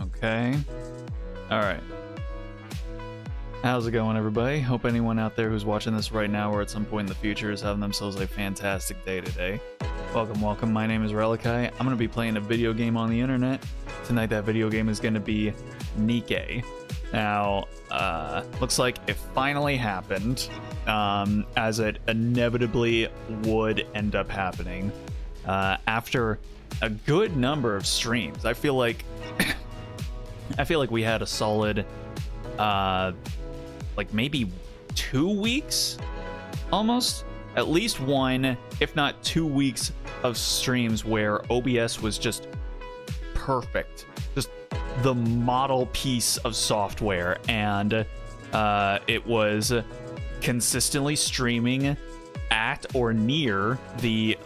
Okay. All right. How's it going, everybody? Hope anyone out there who's watching this right now or at some point in the future is having themselves a fantastic day today. Welcome, welcome. My name is Relikai. I'm going to be playing a video game on the internet. Tonight, that video game is going to be Nikke. Now, looks like it finally happened, as it inevitably would end up happening. After a good number of streams, I feel like we had a solid, like maybe 2 weeks, almost, at least one, if not 2 weeks of streams where OBS was just perfect, just the model piece of software, and it was consistently streaming at or near the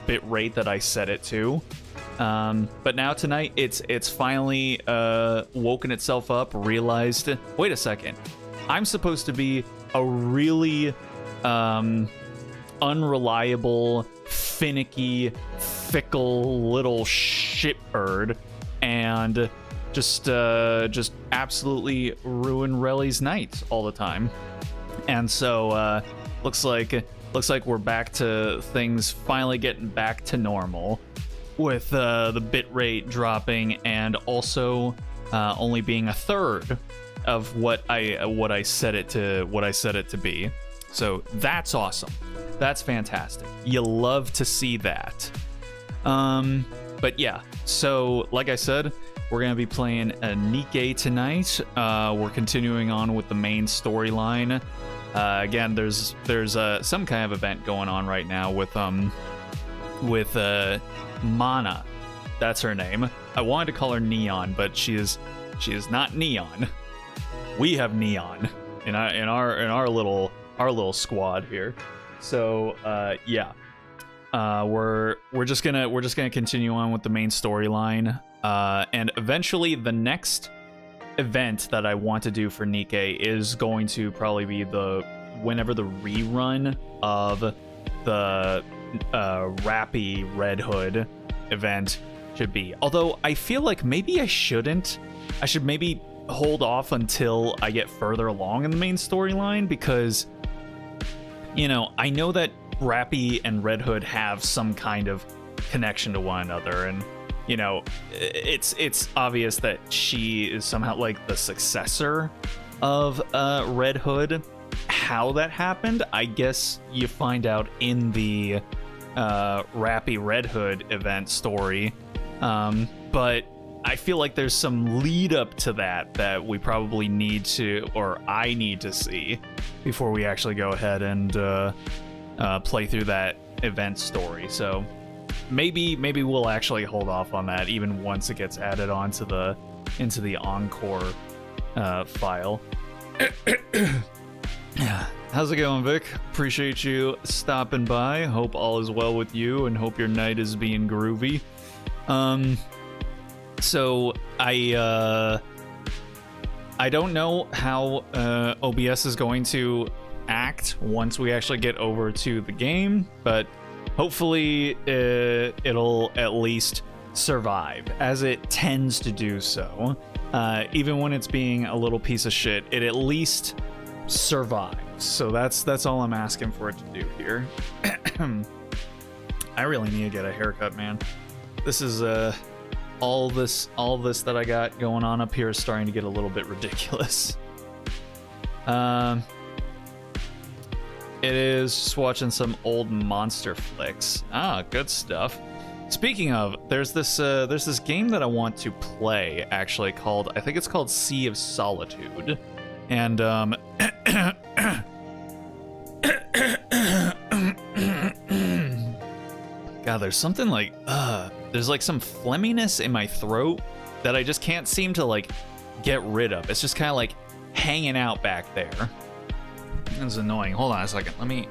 bit rate that I set it to. But now tonight, it's finally woken itself up, realized, wait a second, I'm supposed to be a really unreliable, finicky, fickle little shitbird, and just absolutely ruin Relly's night all the time. And so looks like we're back to things finally getting back to normal, with the bit rate dropping and also only being a third of what I set it to be. So that's awesome. That's fantastic. You love to see that. But yeah, so like I said, we're gonna be playing a Nikke tonight. We're continuing on with the main storyline. Again, there's some kind of event going on right now with Mana. That's her name. I wanted to call her Neon, but she is not Neon. We have Neon in our little squad here. So yeah, we're just gonna continue on with the main storyline, and eventually the next event that I want to do for Nikke is going to probably be whenever the rerun of the Rappy Red Hood event should be. Although I feel like maybe I shouldn't. I should maybe hold off until I get further along in the main storyline, because, you know, I know that Rappy and Red Hood have some kind of connection to one another, and, you know, it's obvious that she is somehow like the successor of Red Hood. How that happened, I guess you find out in the Rappy Red Hood event story, but I feel like there's some lead up to that we probably need to, or I need to see before we actually go ahead and play through that event story. So maybe we'll actually hold off on that even once it gets added onto into the Encore file. How's it going, Vic? Appreciate you stopping by. Hope all is well with you, and hope your night is being groovy. So I don't know how OBS is going to act once we actually get over to the game, but hopefully it'll at least survive, as it tends to do so. Even when it's being a little piece of shit, it at least survives. So that's all I'm asking for it to do here. I really need to get a haircut, man. This is all this that I got going on up here is starting to get a little bit ridiculous. It is just watching some old monster flicks. Ah, good stuff. Speaking of, there's this game that I want to play, actually, I think it's called Sea of Solitude. And God, there's something like there's like some phlegminess in my throat that I just can't seem to like get rid of. It's just kind of like hanging out back there. It's annoying. Hold on a second. Let me.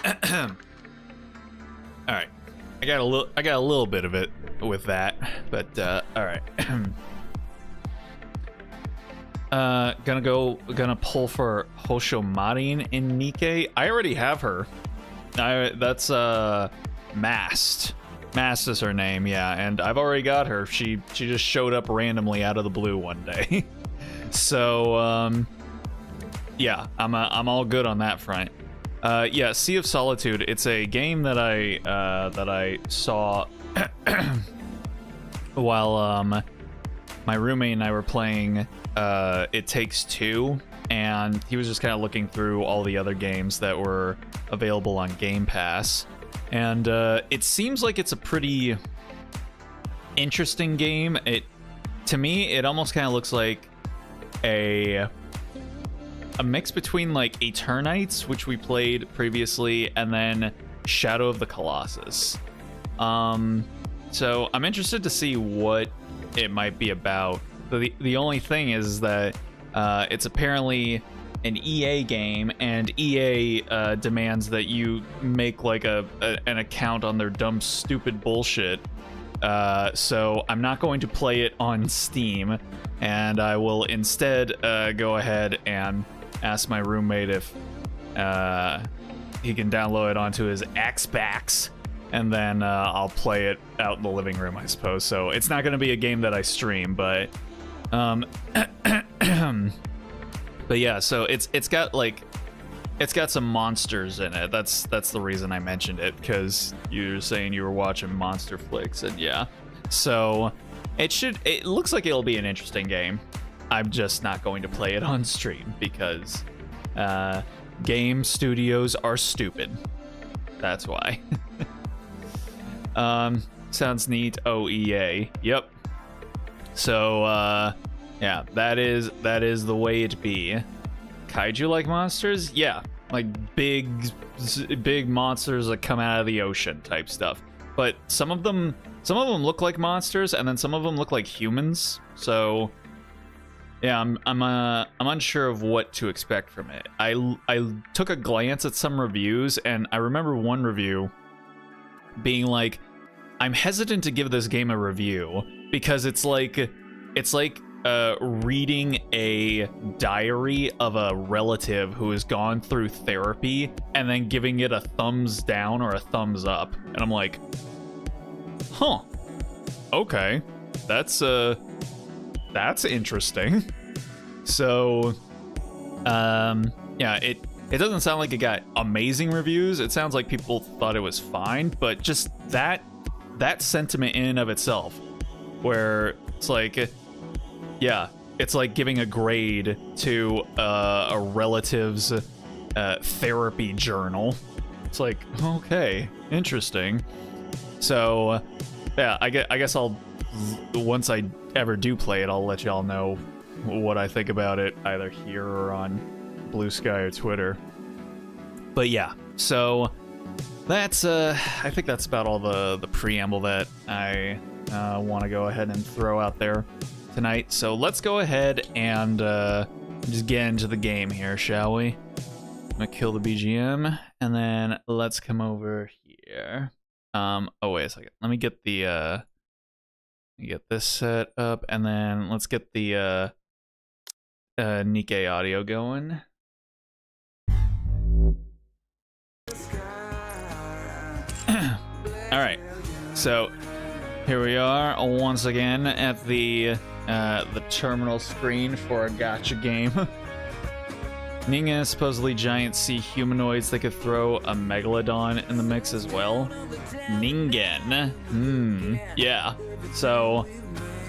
All right, I got a little bit of it with that, but all right. Gonna pull for Hoshomarin in Nikke. I already have her. That's Mast. Mast is her name, yeah, and I've already got her. She just showed up randomly out of the blue one day. So yeah, I'm all good on that front. Yeah, Sea of Solitude. It's a game that I saw while my roommate and I were playing It Takes Two, and he was just kind of looking through all the other games that were available on Game Pass, and it seems like it's a pretty interesting game. To me, it almost kind of looks like a mix between like Eternites, which we played previously, and then Shadow of the Colossus. So I'm interested to see what it might be about. The only thing is that it's apparently an EA game, and EA demands that you make like an account on their dumb, stupid bullshit. So I'm not going to play it on Steam, and I will instead go ahead and ask my roommate if he can download it onto his Xbox, and then I'll play it out in the living room, I suppose. So it's not going to be a game that I stream, but but yeah. So it's got some monsters in it. That's the reason I mentioned it, because you're saying you were watching monster flicks, and yeah. So it looks like it'll be an interesting game. I'm just not going to play it on stream because game studios are stupid. That's why. Sounds neat. Oh, EA. Yep. So yeah, that is the way it be. Kaiju like monsters? Yeah, like big monsters that come out of the ocean type stuff. But some of them look like monsters, and then some of them look like humans. So yeah, I'm unsure of what to expect from it. I took a glance at some reviews, and I remember one review being like, I'm hesitant to give this game a review because it's like reading a diary of a relative who has gone through therapy and then giving it a thumbs down or a thumbs up. And I'm like, huh, okay, that's interesting. So yeah, it doesn't sound like it got amazing reviews. It sounds like people thought it was fine, but just that sentiment in and of itself, where it's like, yeah, it's like giving a grade to a relative's therapy journal. It's like, okay, interesting. So yeah, I guess I'll, once I ever do play it, I'll let y'all know what I think about it, either here or on Blue Sky or Twitter. But yeah, so that's I think that's about all the preamble that I want to go ahead and throw out there tonight. So let's go ahead and just get into the game here, shall we? I'm gonna kill the BGM, and then let's come over here. Oh wait a second, let me get the get this set up, and then let's get the Nikke audio going. All right, so here we are once again at the terminal screen for a gacha game. Nikke, supposedly giant sea humanoids that could throw a megalodon in the mix as well. Ningen. Yeah. So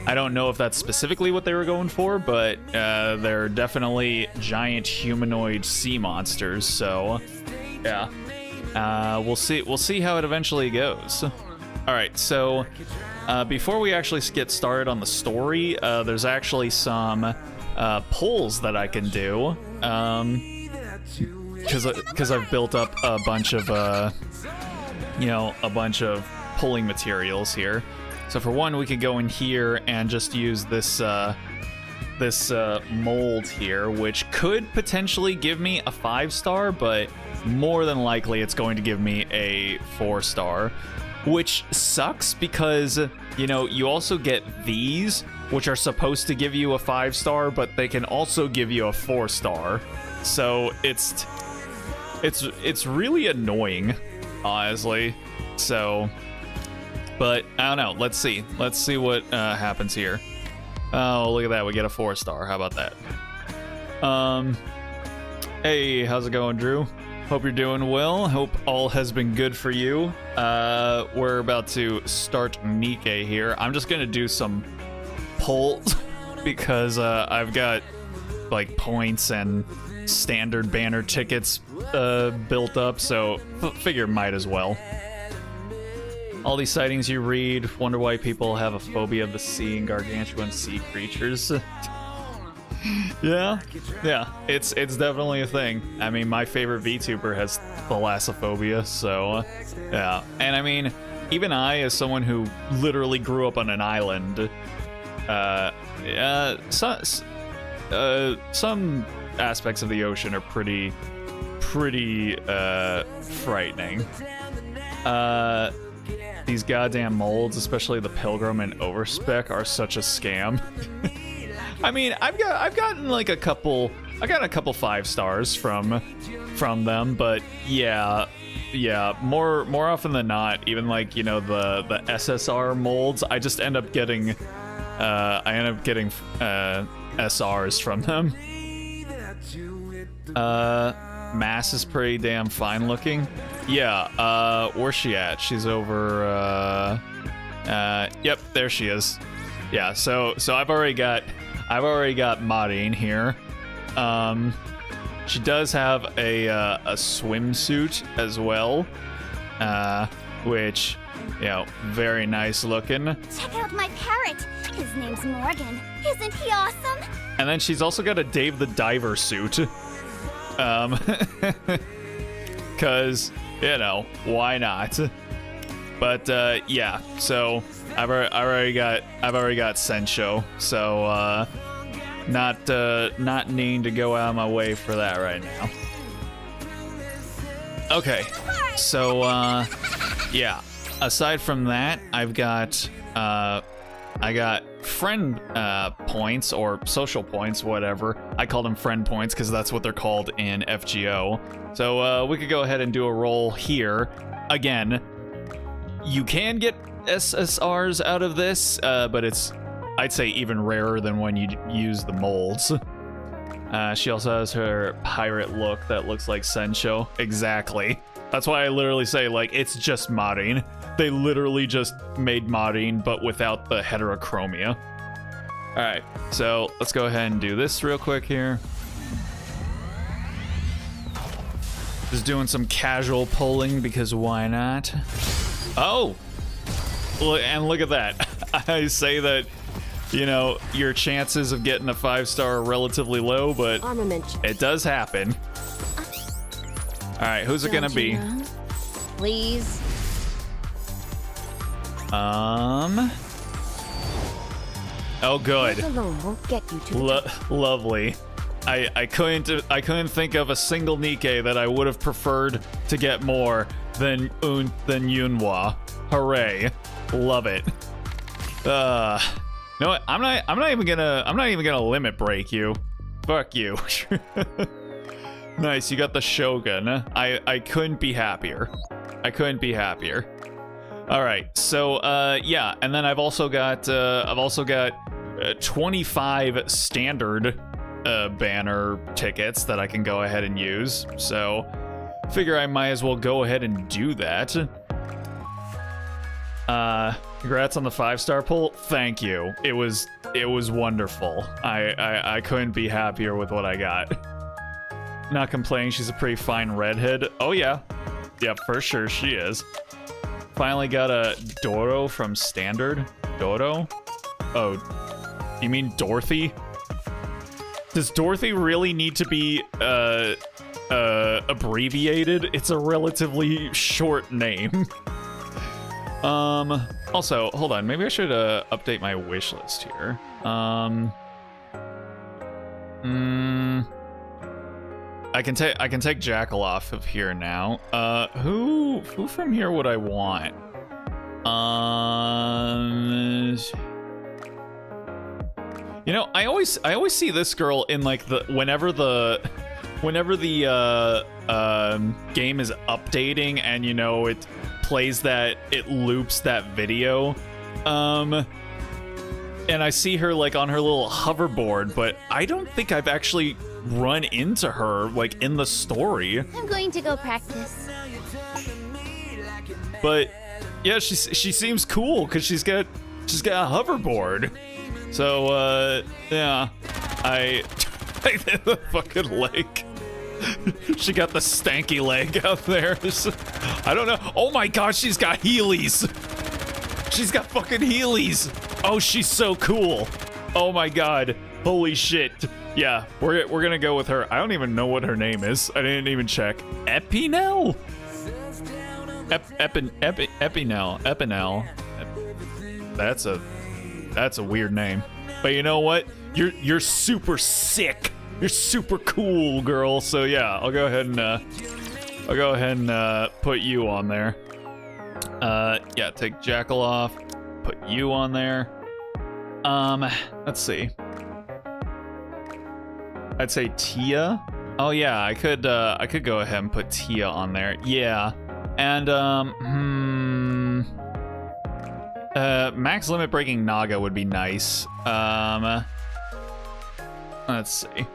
I don't know if that's specifically what they were going for, but they're definitely giant humanoid sea monsters. So yeah, we'll see how it eventually goes. All right, so before we actually get started on the story, there's actually some polls that I can do, because I've built up a bunch of polling materials here. So for one, we could go in here and just use this mold here, which could potentially give me a 5-star, but more than likely it's going to give me a 4-star, which sucks because, you know, you also get these, which are supposed to give you a 5-star, but they can also give you a 4-star. So it's really annoying, honestly. So, but I don't know. Let's see what happens here. Oh, look at that. We get a 4-star. How about that? Hey, how's it going, Drew? Hope you're doing well. Hope all has been good for you. We're about to start Nikke here. I'm just gonna do some pulls because I've got like points and standard banner tickets built up, so figure might as well. All these sightings you read, wonder why people have a phobia of the sea and gargantuan sea creatures. yeah, it's definitely a thing. I mean, my favorite VTuber has thalassophobia, so yeah. And I mean, even I, as someone who literally grew up on an island, some aspects of the ocean are pretty frightening. These goddamn molds, especially the Pilgrim and Overspec, are such a scam. I mean, I've gotten like a couple 5-stars from them, but yeah, more often than not, even like, you know, the SSR molds, I just end up getting SRs from them. Mass is pretty damn fine looking. Yeah, where's she at? She's over, yep, there she is. Yeah, so I've already got Marin here. She does have a swimsuit as well, which, you know, very nice looking. Check out my parrot. His name's Morgan. Isn't he awesome? And then she's also got a Dave the Diver suit. Cause, you know, why not? But yeah, so I've already got Sensho, so not needing to go out of my way for that right now. Okay, so yeah, aside from that, I got friend points or social points, whatever. I call them friend points because that's what they're called in FGO. So we could go ahead and do a roll here. Again, you can get SSRs out of this, but it's, I'd say, even rarer than when you use the molds. She also has her pirate look that looks like Sensho. Exactly. That's why I literally say, like, it's just modding. They literally just made modding, but without the heterochromia. Alright, so let's go ahead and do this real quick here. Just doing some casual polling, because why not? Oh! And look at that. I say that, you know, your chances of getting a 5-star are relatively low, but it does happen. Alright, who's it gonna be? Please. Oh, good. Alone won't get you to Lovely. I couldn't think of a single Nikke that I would have preferred to get more than Yunhua. Hooray. Love it. You know what? I'm not even gonna limit break you. Fuck you. Nice, you got the Shogun. I couldn't be happier. All right, so yeah, and then I've also got 25 standard banner tickets that I can go ahead and use. So figure I might as well go ahead and do that. Congrats on the 5-star pull. Thank you. It was wonderful. I couldn't be happier with what I got. Not complaining, she's a pretty fine redhead. Oh yeah. Yep, for sure she is. Finally got a Doro from standard. Doro? Oh, you mean Dorothy? Does Dorothy really need to be abbreviated? It's a relatively short name. Also, hold on, maybe I should update my wish list here. I can take Jackal off of here now. Who from here would I want? You know, I always see this girl in like whenever the game is updating and you know it loops that video. And I see her like on her little hoverboard, but I don't think I've actually run into her like in the story. I'm going to go practice. But yeah, she seems cool because she's got a hoverboard. So yeah, the fucking leg. She got the stanky leg out there. I don't know. Oh my god, she's got Heelys. She's got fucking Heelys. Oh, she's so cool. Oh my god. Holy shit. Yeah, we're gonna go with her. I don't even know what her name is. I didn't even check. Epinel? Epinel. That's a weird name. But you know what? You're super sick. You're super cool, girl. So yeah, I'll go ahead and put you on there. Yeah, take Jackal off. Put you on there. Let's see. I'd say Tia. Oh yeah, I could go ahead and put Tia on there. Yeah. And max limit breaking Naga would be nice. Let's see.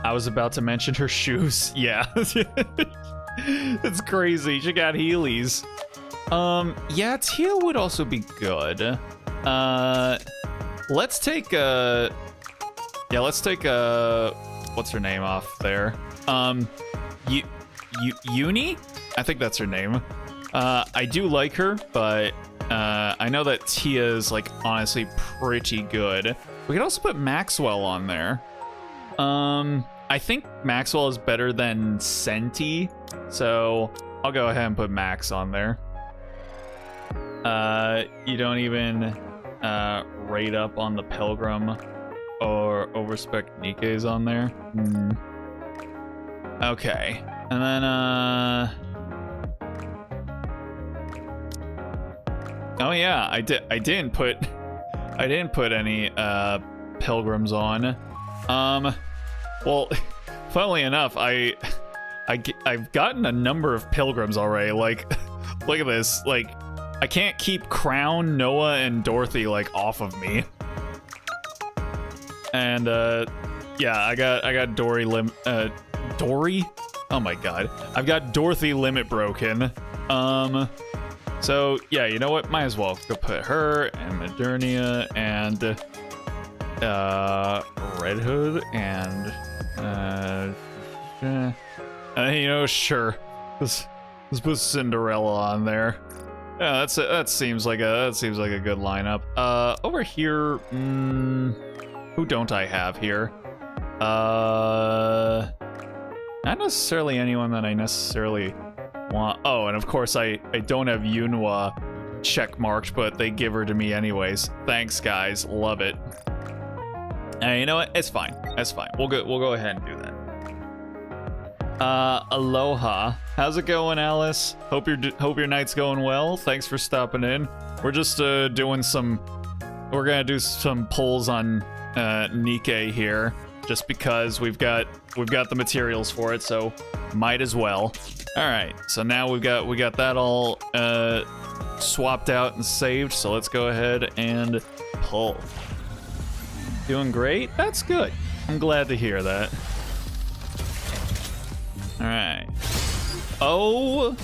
I was about to mention her shoes. Yeah. It's crazy. She got Heelys. Yeah, Tia would also be good. Let's take what's her name off there? Uni? I think that's her name. I do like her, but I know that Tia is like honestly pretty good. We could also put Maxwell on there. I think Maxwell is better than Senti, so I'll go ahead and put Max on there. You don't even rate up on the Pilgrim or overspec Nikke's on there. Okay, and then oh yeah, I didn't put any Pilgrims on. Well, funnily enough, I've gotten a number of Pilgrims already. Like, look at this. Like, I can't keep Crown, Noah, and Dorothy like off of me. And yeah, I got Dory. Oh my god, I've got Dorothy limit broken. So yeah, you know what? Might as well go put her and Modernia and Red Hood and you know, sure. Let's put Cinderella on there. Yeah, that seems like a good lineup. Over here, who don't I have here? Not necessarily anyone that I necessarily want. Oh, and of course I don't have Yunhua checkmarked, but they give her to me anyways. Thanks, guys. Love it. You know what? It's fine. That's fine. We'll go ahead and do that. Aloha. How's it going, Alice? Hope your night's going well. Thanks for stopping in. We're just we're gonna do some polls on Nikke here, just because we've got the materials for it, so might as well. All right. So now we got that all swapped out and saved. So let's go ahead and pull. Doing great. That's good. I'm glad to hear that. All right. Oh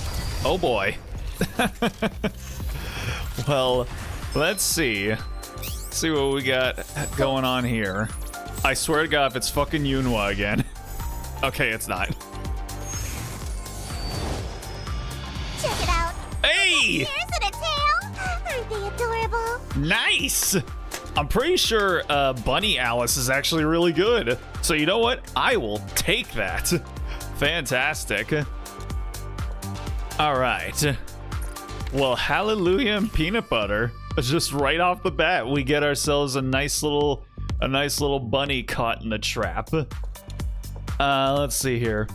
boy. Well, let's see what we got going on here. I swear to God, if it's fucking Yunhua again. Okay, it's not. Check it out. Hey! Here's a tail. Aren't they adorable? Nice! I'm pretty sure Bunny Alice is actually really good. So you know what? I will take that. Fantastic. All right. Well, hallelujah and peanut butter. Just right off the bat, we get ourselves a nice little A nice little bunny caught in the trap. Let's see here.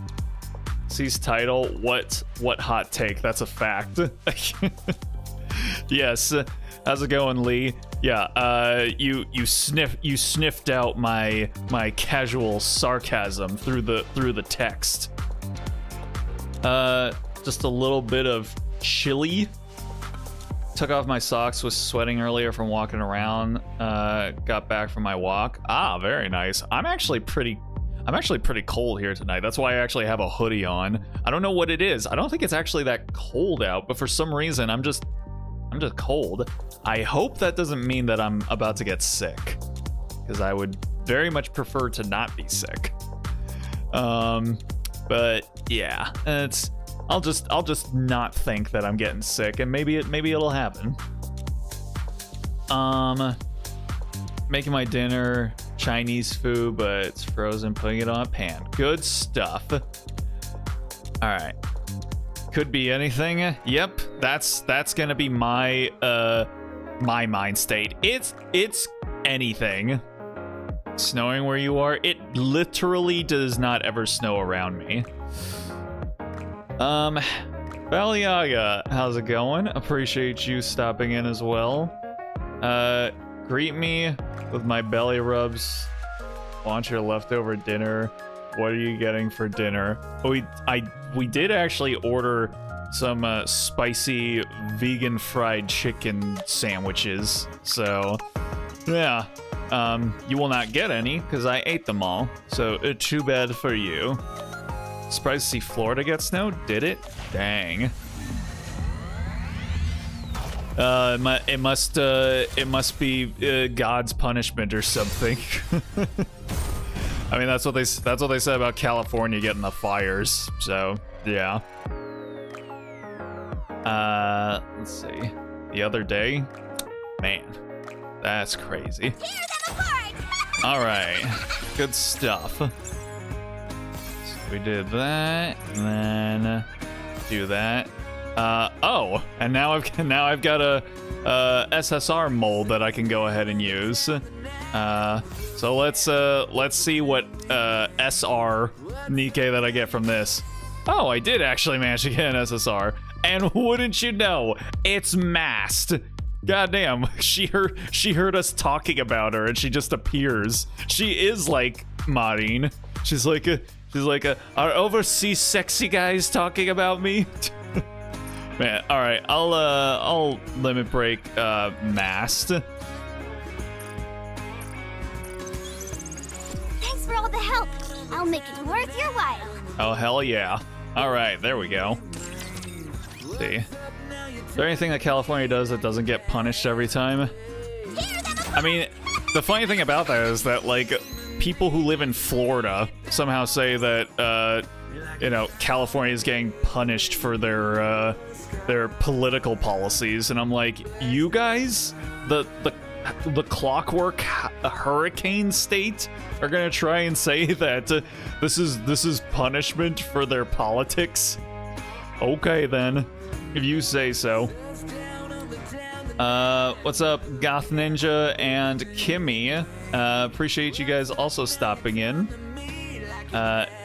C's title, what hot take? That's a fact. Yes. How's it going, Lee? Yeah, you sniffed out my casual sarcasm through the text. Just a little bit of chili. Took off my socks, was sweating earlier from walking around. Got back from my walk. Ah, very nice. I'm actually pretty cold here tonight. That's why I actually have a hoodie on. I don't know what it is. I don't think it's actually that cold out, but for some reason I'm just cold. I hope that doesn't mean that I'm about to get sick, because I would very much prefer to not be sick. But yeah, I'll just not think that I'm getting sick, and maybe it'll happen. Making my dinner, Chinese food, but it's frozen, putting it on a pan. Good stuff. All right. Could be anything. Yep, that's gonna be my my mind state. It's anything. Snowing where you are? It literally does not ever snow around me. Baliaga, how's it going? Appreciate you stopping in as well. Greet me with my belly rubs. Want your leftover dinner. What are you getting for dinner? We did actually order some spicy vegan fried chicken sandwiches. So, yeah. You will not get any because I ate them all. So, too bad for you. Surprised to see Florida get snow? Did it? Dang. It must be God's punishment or something. I mean, that's what they said about California getting the fires. So yeah. Let's see. The other day, man, that's crazy. All right, good stuff. So we did that, and then do that. Oh, and now I've got a SSR mold that I can go ahead and use. So let's see what SR Nikke that I get from this. Oh, I did actually manage to get an SSR, and wouldn't you know, it's masked. Goddamn, she heard us talking about her, and she just appears. She is like modding. She's like are overseas sexy guys talking about me? Man, all right, I'll limit break masked. Thanks for all the help. I'll make it worth your while. Oh, hell yeah. All right, there we go. Let's see. Is there anything that California does that doesn't get punished every time? I mean, the funny thing about that is that, like, people who live in Florida somehow say that, you know, California is getting punished for their political policies, and I'm like, you guys, the clockwork hurricane state, are gonna try and say that this is punishment for their politics? Okay then, if you say so. What's up, Goth Ninja and Kimmy? Appreciate you guys also stopping in.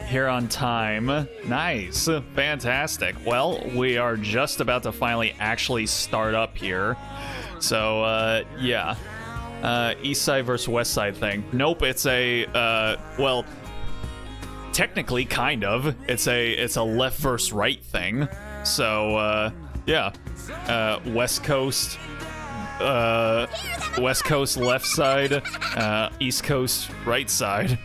Here on time. Nice. Fantastic. Well, we are just about to finally actually start up here. So, yeah. East side versus west side thing. Nope, it's a, well, technically, kind of. It's a left versus right thing. So, yeah. West Coast left side, East Coast right side.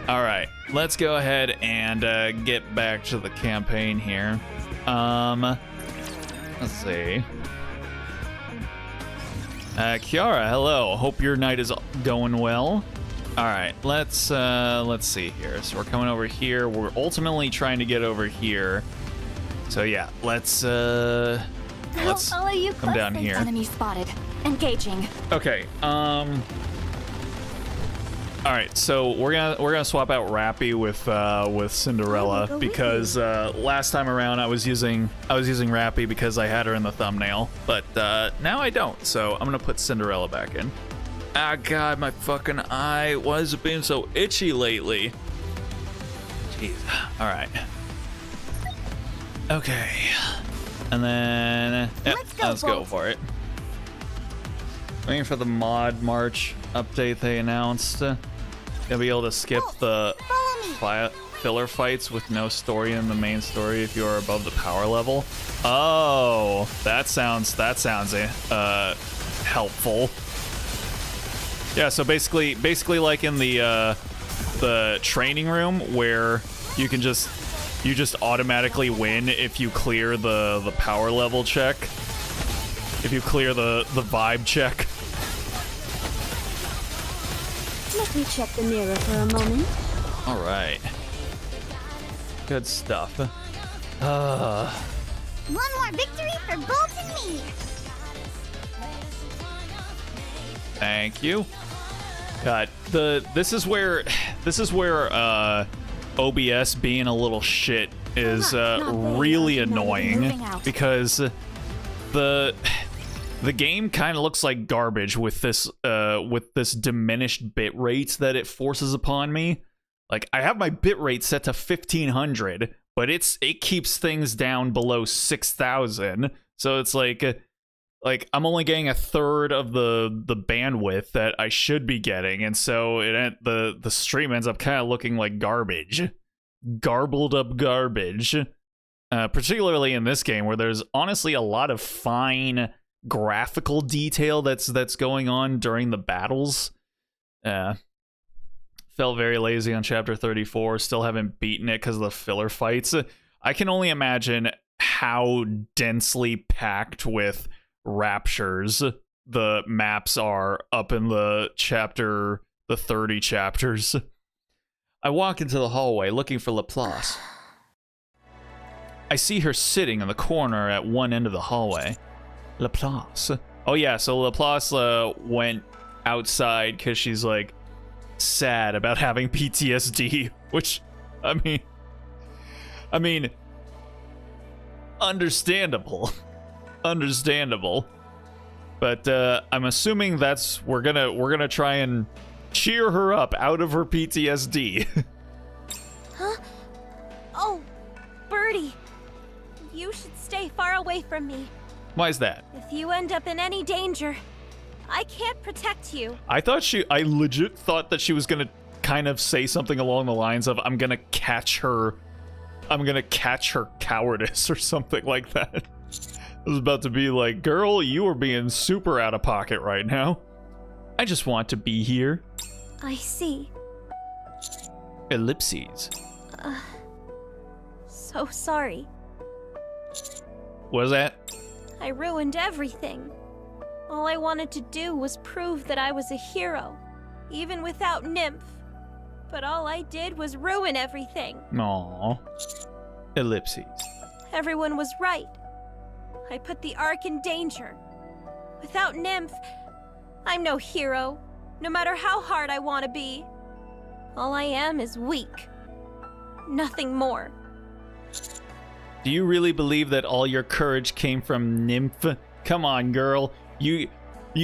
All right, let's go ahead and get back to the campaign here. Let's see. Kiara, hello. Hope your night is going well. All right, let's see here. So we're coming over here. We're ultimately trying to get over here. So yeah, let's come down here. Enemy spotted. Engaging. Okay. All right, so we're gonna swap out Rappy with Cinderella because last time around I was using Rappy because I had her in the thumbnail, but now I don't. So I'm gonna put Cinderella back in. Ah, God, my fucking eye. Why is it being so itchy lately? Jeez. All right. Okay. And then... Yep, let's go for it. Waiting for the mod March update they announced. Gonna be able to skip the filler fights with no story in the main story if you are above the power level. Oh, that sounds helpful. Yeah, so basically like in the training room where you just automatically win if you clear the power level check. If you clear the vibe check. Let me check the mirror for a moment. All right. Good stuff. One more victory for Bolt and me. Thank you. God, this is where OBS being a little shit is really annoying because the game kind of looks like garbage with this diminished bit rate that it forces upon me. Like, I have my bit rate set to 1500, but it keeps things down below 6000. So it's like I'm only getting a third of the bandwidth that I should be getting, and so the stream ends up kind of looking like garbage, garbled up garbage. Particularly in this game where there's honestly a lot of fine graphical detail that's going on during the battles. Felt very lazy on chapter 34. Still haven't beaten it because of the filler fights. I can only imagine how densely packed with raptures the maps are up in the 30 chapters. I walk into the hallway looking for Laplace. I see her sitting in the corner at one end of the hallway. Laplace. Oh yeah, so Laplace went outside because she's like sad about having PTSD, which I mean understandable. But I'm assuming we're gonna try and cheer her up out of her PTSD. Huh? Oh, Birdie. You should stay far away from me. Why is that? If you end up in any danger, I can't protect you. I legit thought that she was gonna kind of say something along the lines of, I'm gonna catch her cowardice or something like that. I was about to be like, girl, you are being super out of pocket right now. I just want to be here. I see. Ellipses. So sorry. What is that? I ruined everything. All I wanted to do was prove that I was a hero, even without Nymph. But all I did was ruin everything. Aww. Ellipses. Everyone was right. I put the Ark in danger. Without Nymph, I'm no hero, no matter how hard I want to be. All I am is weak. Nothing more. Do you really believe that all your courage came from Nymph? Come on, girl. You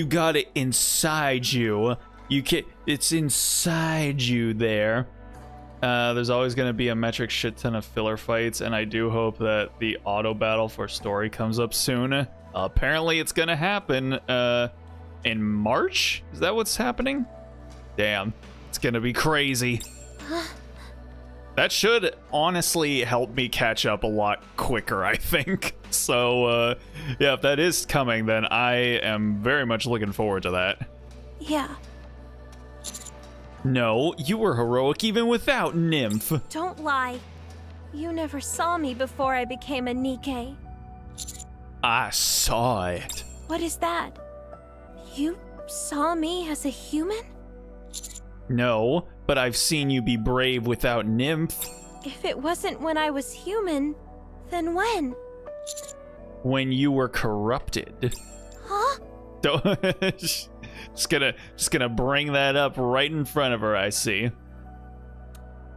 got it inside you. It's inside you there. There's always going to be a metric shit ton of filler fights, and I do hope that the auto battle for story comes up soon. Apparently it's going to happen in March? Is that what's happening? Damn. It's going to be crazy. That should honestly help me catch up a lot quicker, I think. So, yeah, if that is coming, then I am very much looking forward to that. Yeah. No, you were heroic even without Nymph. Don't lie. You never saw me before I became a Nikke. I saw it. What is that? You saw me as a human? No, but I've seen you be brave without Nymph. If it wasn't when I was human, then when? When you were corrupted. Huh? Just gonna bring that up right in front of her, I see.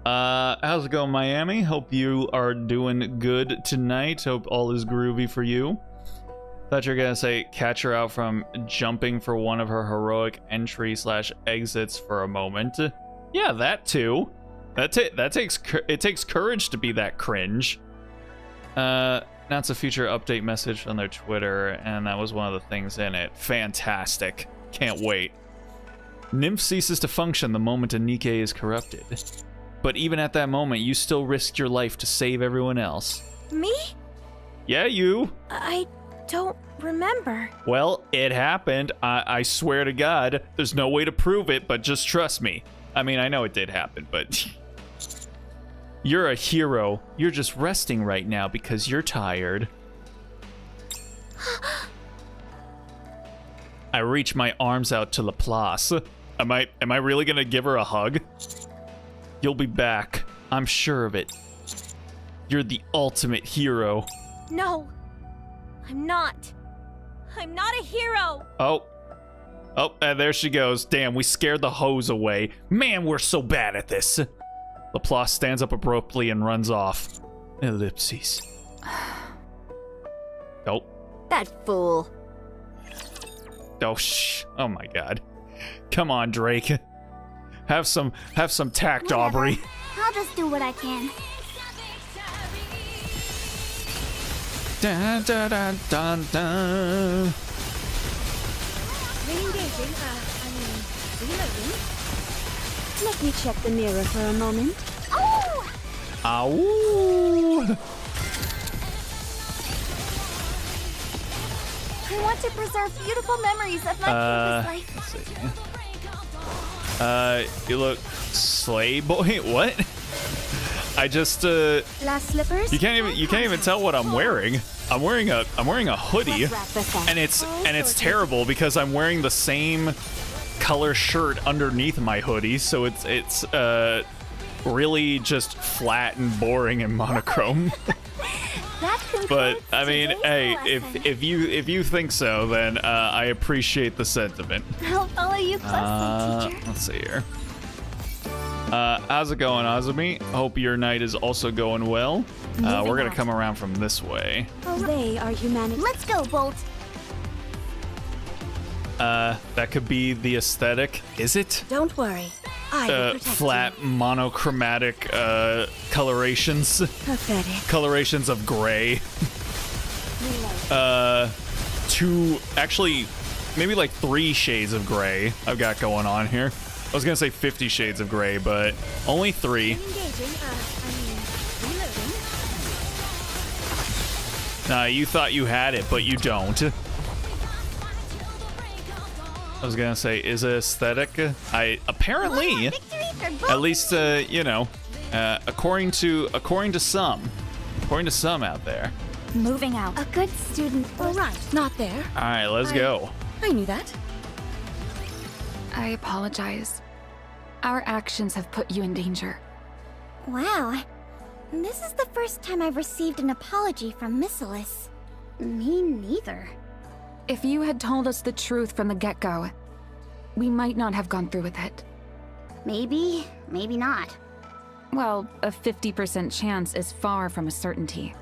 How's it going, Miami? Hope you are doing good tonight. Hope all is groovy for you. Thought you were gonna say catch her out from jumping for one of her heroic entry/exits for a moment. Yeah, that too. That takes courage to be that cringe. That's a future update message on their Twitter, and that was one of the things in it. Fantastic. Can't wait. Nymph ceases to function the moment a Nikke is corrupted. But even at that moment, you still risked your life to save everyone else. Me? Yeah, you. I don't remember. Well, it happened. I swear to God, there's no way to prove it, but just trust me. I mean, I know it did happen, but... You're a hero. You're just resting right now because you're tired. I reach my arms out to Laplace. Am I really gonna give her a hug? You'll be back. I'm sure of it. You're the ultimate hero. No, I'm not. I'm not a hero. Oh, and there she goes. Damn, we scared the hose away. Man, we're so bad at this. Laplace stands up abruptly and runs off. Ellipses. Oh. That fool. Oh, oh my God. Come on, Drake. Have some tact, Whatever. Aubrey. I'll just do what I can. Dun, dun, dun, dun, dun. Re-engaging, reloading. Let me check the mirror for a moment. Oh! Ow! I want to preserve beautiful memories of my previous life. Let's see. You look slay boy. What? I just Last slippers. you can't even tell what I'm wearing. I'm wearing a hoodie, Let's wrap this up. and it's terrible because I'm wearing the same color shirt underneath my hoodie, so it's really just flat and boring and monochrome. But I mean, hey, if you think so, then I appreciate the sentiment. I'll follow you closely, teacher. Let's see here. How's it going, Azumi? Hope your night is also going well. We're gonna come around from this way. They are humanity. Let's go, Bolt. That could be the aesthetic. Is it? Don't worry. I will protect Flat, monochromatic colorations. Pathetic. Colorations of gray. Actually, maybe like 3 shades of gray I've got going on here. I was gonna say 50 shades of gray, but only 3. Nah, you thought you had it, but you don't. I was gonna say, is it aesthetic? Apparently, at least you know, according to some out there. Moving out. A good student. All right. Not there. All right, let's go. I knew that. I apologize. Our actions have put you in danger. Wow. This is the first time I've received an apology from Missilus. Me neither. If you had told us the truth from the get-go, we might not have gone through with it. Maybe, maybe not. Well, a 50% chance is far from a certainty.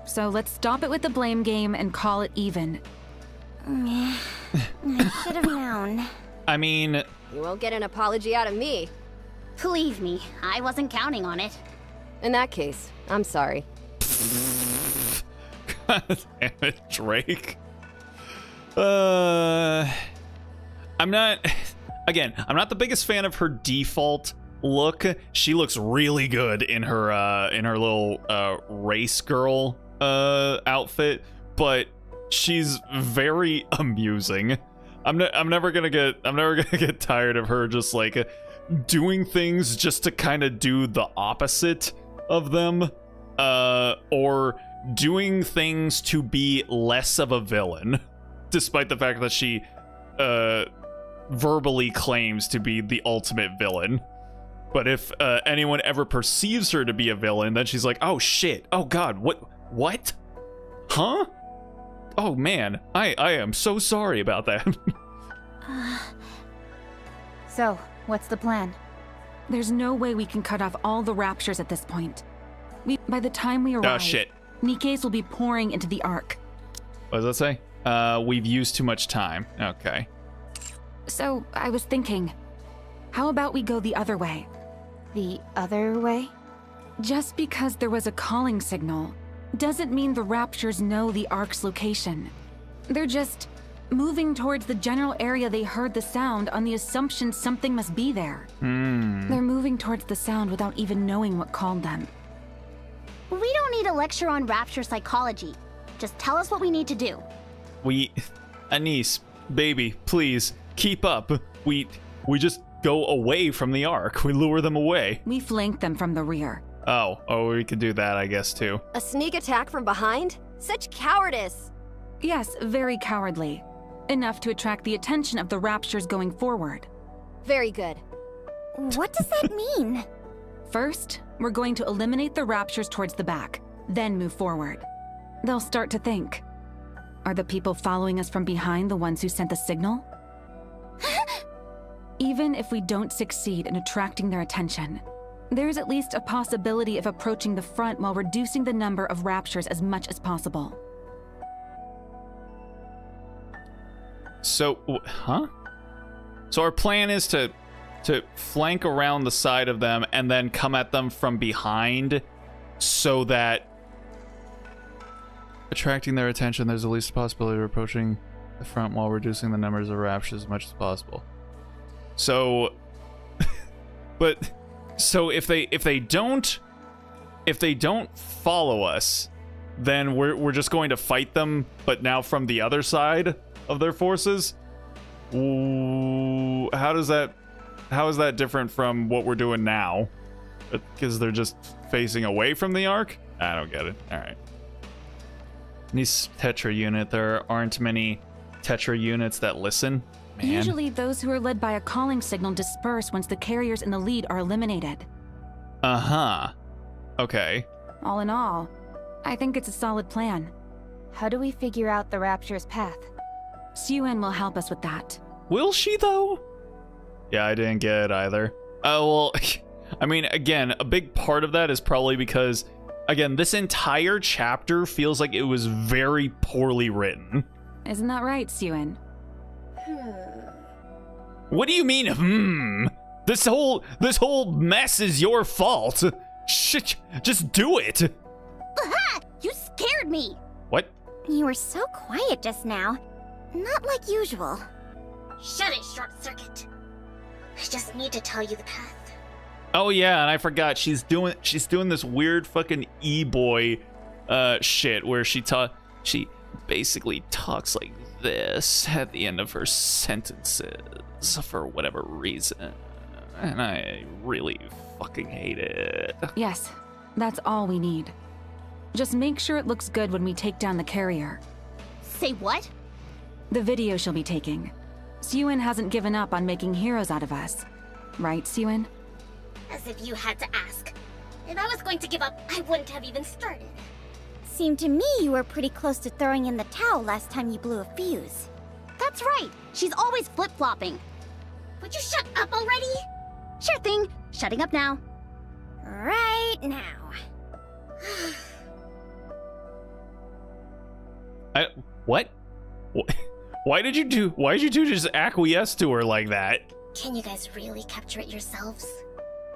So let's stop it with the blame game and call it even. I should have known. I mean, You won't get an apology out of me. Believe me, I wasn't counting on it. In that case, I'm sorry. God damn it, Drake. I'm not the biggest fan of her default look. She looks really good in her little race girl outfit, but she's very amusing. I'm never gonna get tired of her just like doing things just to kind of do the opposite of them, or doing things to be less of a villain, despite the fact that she verbally claims to be the ultimate villain. But if anyone ever perceives her to be a villain, then she's like, oh shit, oh god, what? Huh? Oh man, I am so sorry about that. So, what's the plan? There's no way we can cut off all the raptures at this point. By the time we arrive, Oh shit. Nikkes will be pouring into the Ark. What does that say? We've used too much time. Okay. So, I was thinking, how about we go the other way? The other way? Just because there was a calling signal doesn't mean the Raptures know the Ark's location. They're just moving towards the general area they heard the sound on the assumption something must be there. They're moving towards the sound without even knowing what called them. We don't need a lecture on rapture psychology. Just tell us what we need to do. Anise, baby, please, keep up. We just go away from the Ark. We lure them away. We flank them from the rear. Oh, we could do that, I guess, too. A sneak attack from behind? Such cowardice! Yes, very cowardly. Enough to attract the attention of the Raptures going forward. Very good. What does that mean? First, we're going to eliminate the Raptures towards the back, then move forward. They'll start to think, are the people following us from behind the ones who sent the signal? Even if we don't succeed in attracting their attention, there's at least a possibility of approaching the front while reducing the number of Raptures as much as possible. So, So our plan is to flank around the side of them and then come at them from behind so that attracting their attention, there's at least a possibility of approaching the front while reducing the numbers of Raptures as much as possible. So, so if they don't follow us, then we're just going to fight them, but now from the other side of their forces. Ooh, how is that different from what we're doing now? Because they're just facing away from the Ark? I don't get it. All right. This Tetra unit, there aren't many Tetra units that listen. Man. Usually those who are led by a calling signal disperse once the carriers in the lead are eliminated. Uh-huh. Okay. All in all, I think it's a solid plan. How do we figure out the Rapture's path? Syuen will help us with that. Will she, though? Yeah, I didn't get it either. Oh, well, I mean, again, a big part of that is probably because, again, this entire chapter feels like it was very poorly written. Isn't that right, Syuen? What do you mean, This whole mess is your fault. Shit, just do it. Aha! You scared me! What? You were so quiet just now. Not like usual. Shut it, Short Circuit. I just need to tell you the path. Oh yeah, and I forgot she's doing this weird fucking e-boy shit where she basically talks like this at the end of her sentences for whatever reason. And I really fucking hate it. Yes, that's all we need. Just make sure it looks good when we take down the carrier. Say what? The video she'll be taking. Syuen hasn't given up on making heroes out of us. Right, Syuen? As if you had to ask. If I was going to give up, I wouldn't have even started. Seemed to me you were pretty close to throwing in the towel last time you blew a fuse. That's right. She's always flip-flopping. Would you shut up already? Sure thing. Shutting up now. Right now. What? Why did you two just acquiesce to her like that? Can you guys really capture it yourselves?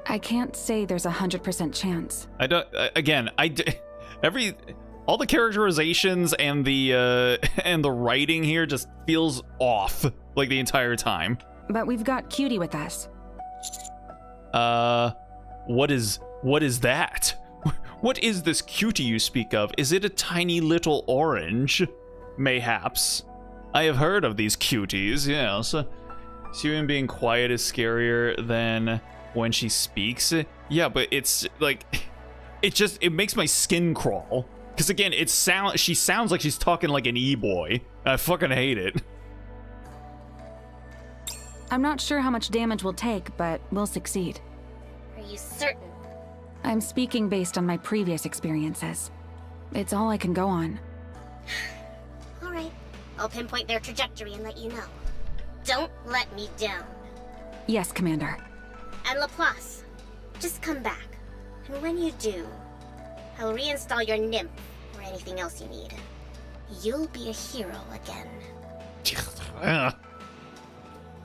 I can't say there's 100% chance. I don't. All the characterizations and the writing here just feels off like the entire time. But we've got Cutie with us. What is that? What is this Cutie you speak of? Is it a tiny little orange? Mayhaps. I have heard of these cuties, yes. Syuen being quiet is scarier than when she speaks. Yeah, but it's like, it makes my skin crawl. Because again, she sounds like she's talking like an e-boy. I fucking hate it. I'm not sure how much damage we'll take, but we'll succeed. Are you certain? I'm speaking based on my previous experiences. It's all I can go on. All right. I'll pinpoint their trajectory and let you know. Don't let me down. Yes, Commander. And Laplace, just come back. And when you do, I'll reinstall your nymph or anything else you need. you'll be a hero again.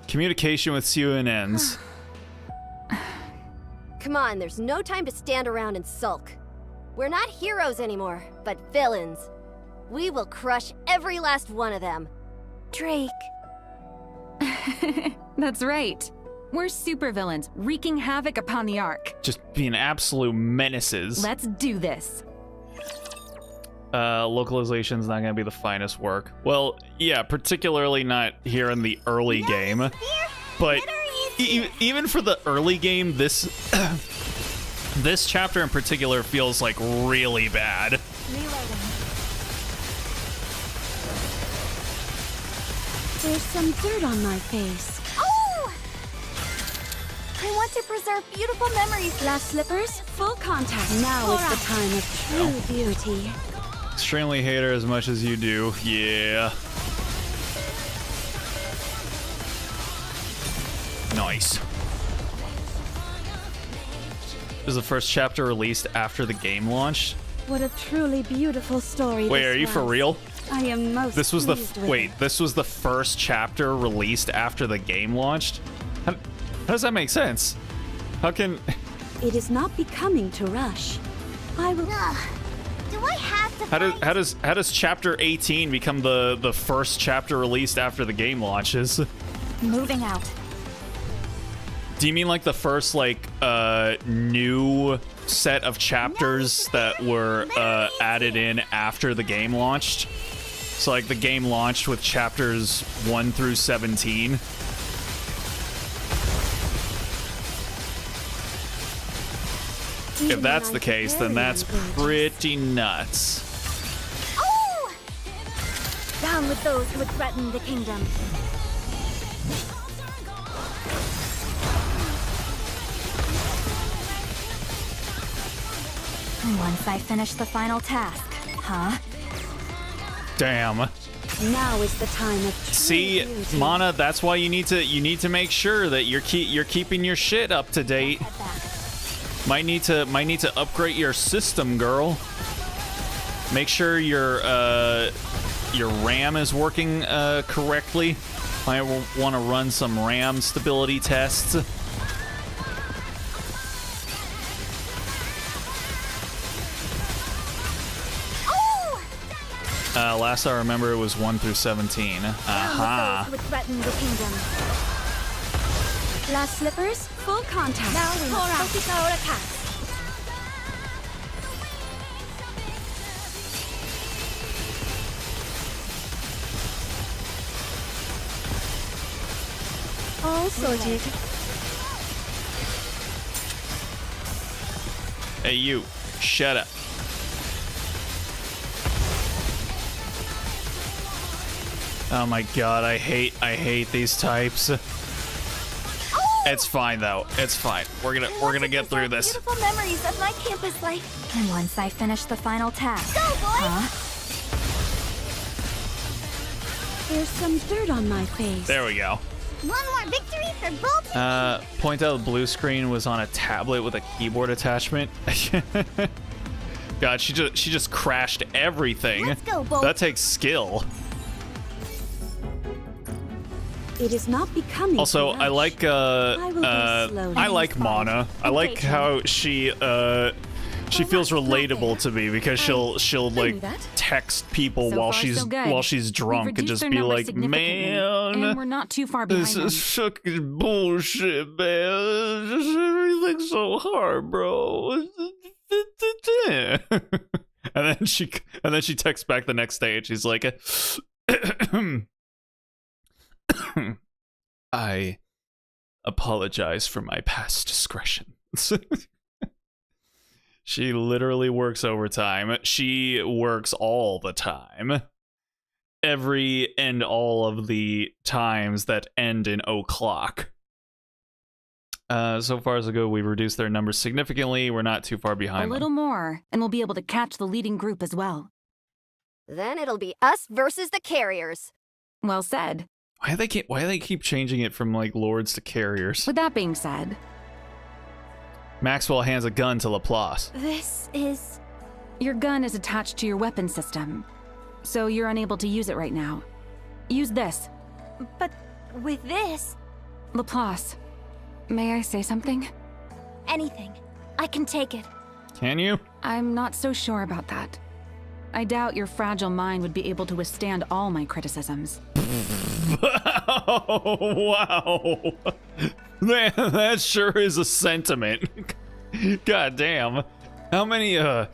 Communication with Syuen ends. Come on, there's no time to stand around and sulk. We're not heroes anymore, but villains. We will crush every last one of them. Drake. That's right. We're supervillains, wreaking havoc upon the Ark. Just being absolute menaces. Let's do this. Localization's not gonna be the finest work. Well, yeah, particularly not here in the early game. But even for the early game, this this chapter in particular feels like really bad. There's some dirt on my face. Oh! I want to preserve beautiful memories. Glass slippers, full contact. Now is the time of true beauty. Extremely hate her as much as you do. Yeah. Nice. This is the first chapter released after the game launched. What a truly beautiful story. Wait, are you for real? I am most This was the pleased with wait. it. This was the first chapter released after the game launched. How does that make sense? How can? It is not becoming to rush. I will. Ugh. Do I have to How does chapter 18 become the first chapter released after the game launches? Moving out. Do you mean like the first like new set of chapters that were added in after the game launched? So like the game launched with chapters 1 through 17. If that's the case, then that's pretty nuts. Oh! Down with those who would threaten the kingdom. Once I finish the final task, huh? Damn. Now is the time of true See, beauty. Mana, that's why you need to make sure that you're keeping your shit up to date. Might need to upgrade your system, girl. Make sure your RAM is working correctly. Might want to run some RAM stability tests. Last I remember, it was 1 through 17. Aha. Those who would threaten the kingdom. Glass slippers, full contact. Now we must focus our attacks. All sorted. Hey, you. Shut up. Oh my god, I hate these types. It's fine though. It's fine. We're gonna get through this. Beautiful memories of my campus life. And once I finish the final task, go boy! There's some dirt on my face. There we go. One more victory for Bolton. Point out the blue screen was on a tablet with a keyboard attachment. God, she just crashed everything. Let's go, Bolton. That takes skill. It is not becoming. Also, to I rush. like will go slowly. I like Mana. I like how she feels relatable to me because she'll like text people So while far, she's so good. while she's We've drunk and reduced just their be numbers like, significantly, man, and we're not too far behind this them. is fucking bullshit, man. This is everything's so hard, bro. and then she texts back the next day and she's like, I apologize for my past discretions. She literally works overtime. She works all the time. Every and all of the times that end in o'clock. So far so good. We've reduced their numbers significantly. We're not too far behind A little them. more, and we'll be able to catch the leading group as well. Then it'll be us versus the carriers. Well said. Why do they keep changing it from like lords to carriers? With that being said, Maxwell hands a gun to Laplace. This is. your gun is attached to your weapon system. so you're unable to use it right now. Use this. But with this, Laplace, may I say something? anything. I can take it. Can you? I'm not so sure about that. I doubt your fragile mind would be able to withstand all my criticisms. Oh, wow. That sure is a sentiment. God damn. How many, God.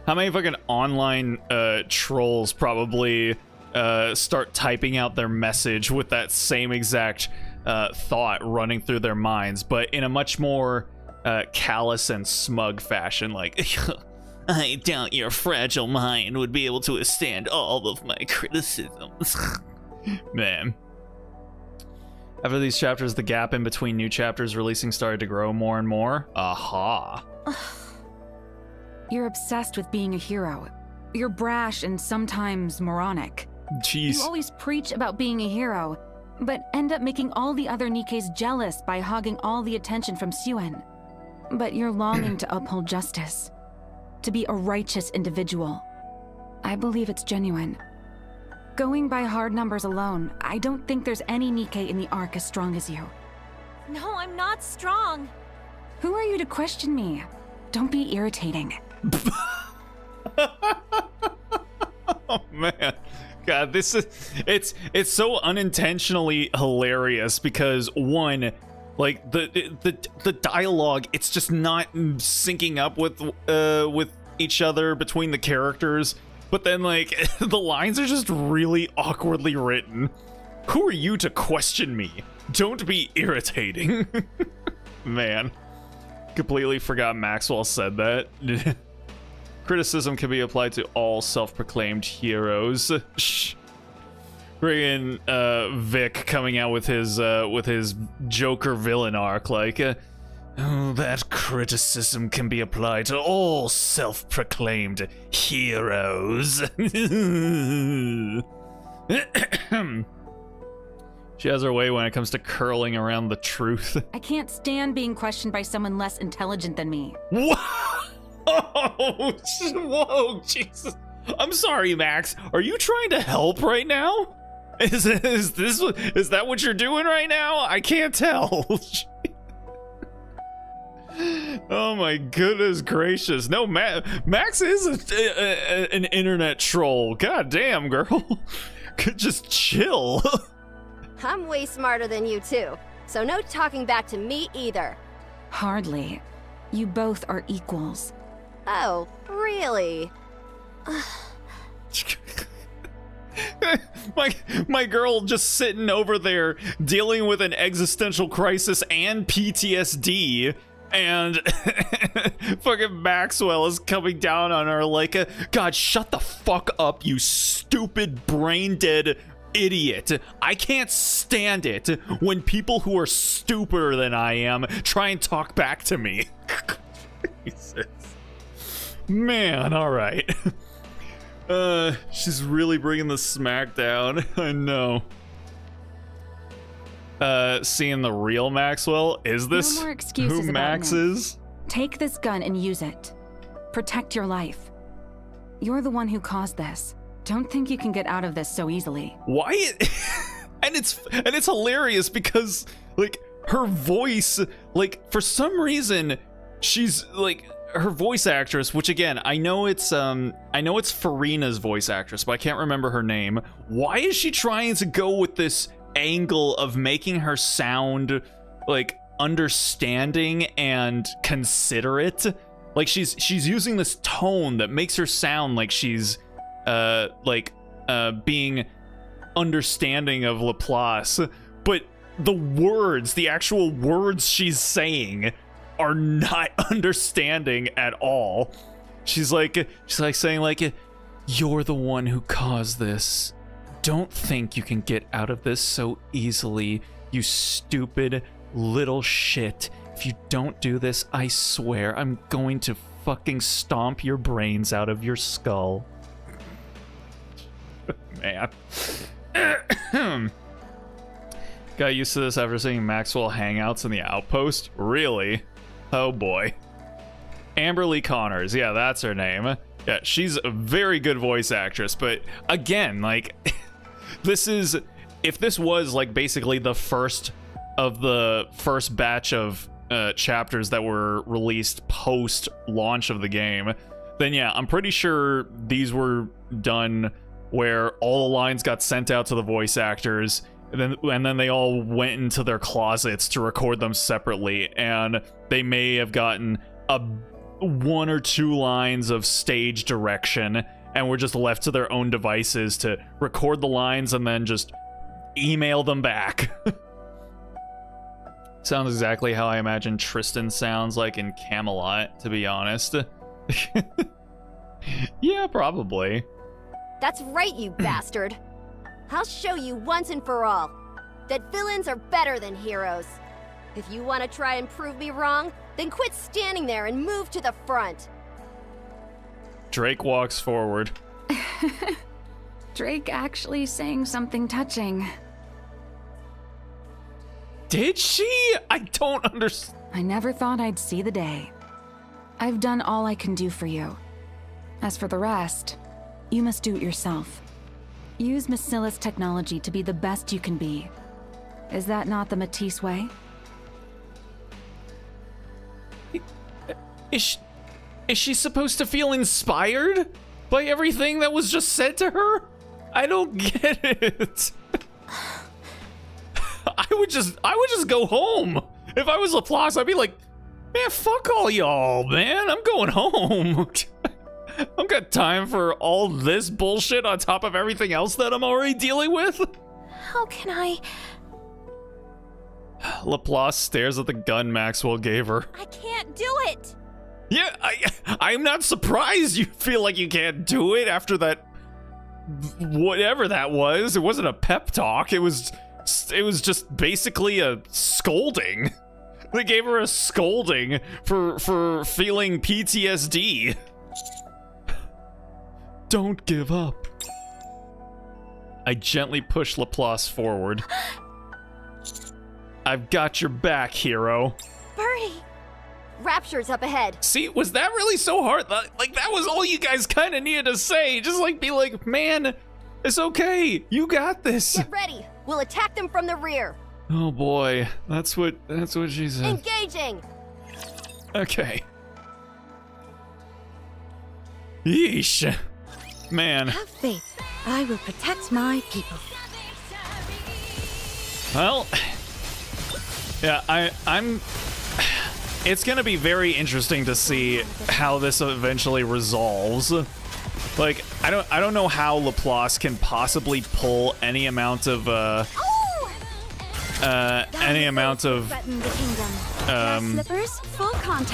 How many fucking online, trolls probably, start typing out their message with that same exact, thought running through their minds, but in a much more, callous and smug fashion, like, I doubt your fragile mind would be able to withstand all of my criticisms. Man. After these chapters, the gap in between new chapters releasing started to grow more and more. Aha. You're obsessed with being a hero. You're brash and sometimes moronic. Jeez. You always preach about being a hero, but end up making all the other Nikkes jealous by hogging all the attention from Syuen. But you're longing to uphold justice, to be a righteous individual. I believe it's genuine. Going by hard numbers alone, I don't think there's any Nikke in the arc as strong as you. No, I'm not strong. Who are you to question me? Don't be irritating. Oh man. God, this is it's so unintentionally hilarious because one, like the dialogue, it's just not syncing up with each other between the characters. But then, like, the lines are just really awkwardly written. Who are you to question me? Don't be irritating. Man. Completely forgot Maxwell said that. Criticism can be applied to all self-proclaimed heroes. Shh. Friggin' Vic coming out with his Joker villain arc, like, oh, that criticism can be applied to all self-proclaimed heroes. She has her way when it comes to curling around the truth. I can't stand being questioned by someone less intelligent than me. Whoa, Jesus. I'm sorry, Max. Are you trying to help right now? Is that what you're doing right now? I can't tell. Oh my goodness gracious. No, Max is an internet troll. God damn, girl. Could just chill. I'm way smarter than you too, so no talking back to me either. Hardly. You both are equals. Oh, really? my girl just sitting over there dealing with an existential crisis and PTSD, and fucking Maxwell is coming down on her like, God, shut the fuck up, you stupid brain dead idiot. I can't stand it when people who are stupider than I am try and talk back to me. Jesus. Man, all right. She's really bringing the smack down. I know. Seeing the real Maxwell? Is this No more excuses who about Max Nymph. is? Take this gun and use it. Protect your life. You're the one who caused this. Don't think you can get out of this so easily. Why? and it's hilarious because, like, her voice, like, for some reason, she's like, her voice actress, which again, I know it's Farina's voice actress, but I can't remember her name. Why is she trying to go with this angle of making her sound like understanding and considerate? Like she's using this tone that makes her sound like she's being understanding of Laplace, but the actual words she's saying are not understanding at all. She's like saying like, you're the one who caused this. Don't think you can get out of this so easily, you stupid little shit. If you don't do this, I swear I'm going to fucking stomp your brains out of your skull. Man. Got used to this after seeing Maxwell hangouts in the Outpost? Really? Oh boy. Amberly Connors, yeah, that's her name. Yeah, she's a very good voice actress, but again, like, if this was like basically the first of the first batch of chapters that were released post launch of the game, then yeah, I'm pretty sure these were done where all the lines got sent out to the voice actors, and then they all went into their closets to record them separately, and they may have gotten one or two lines of stage direction and were just left to their own devices to record the lines and then just email them back. Sounds exactly how I imagine Tristan sounds like in Camelot, to be honest. Yeah, probably. That's right, you bastard. I'll show you once and for all that villains are better than heroes. If you want to try and prove me wrong, then quit standing there and move to the front. Drake walks forward. Drake actually saying something touching. Did she? I don't understand. I never thought I'd see the day. I've done all I can do for you. As for the rest, you must do it yourself. Use Massila's technology to be the best you can be. Is that not the Matisse way? Is she supposed to feel inspired by everything that was just said to her? I don't get it. I would just go home. If I was Laplace, I'd be like, man, fuck all y'all, man. I'm going home. I've got time for all this bullshit on top of everything else that I'm already dealing with. How can I? Laplace stares at the gun Maxwell gave her. I can't do it. Yeah, I'm not surprised you feel like you can't do it after that, whatever that was. It wasn't a pep talk. It was just basically a scolding. They gave her a scolding for feeling PTSD. Don't give up. I gently push Laplace forward. I've got your back, hero. Hurry! Rapture's up ahead. See, was that really so hard? Like, that was all you guys kind of needed to say. Just, like, be like, man, it's okay. You got this. Get ready. We'll attack them from the rear. Oh, boy. That's what she said. Engaging! Okay. Yeesh. Man. Have faith. I will protect my people. Well, yeah, I'm. It's gonna be very interesting to see how this eventually resolves. Like, I don't know how Laplace can possibly pull any amount of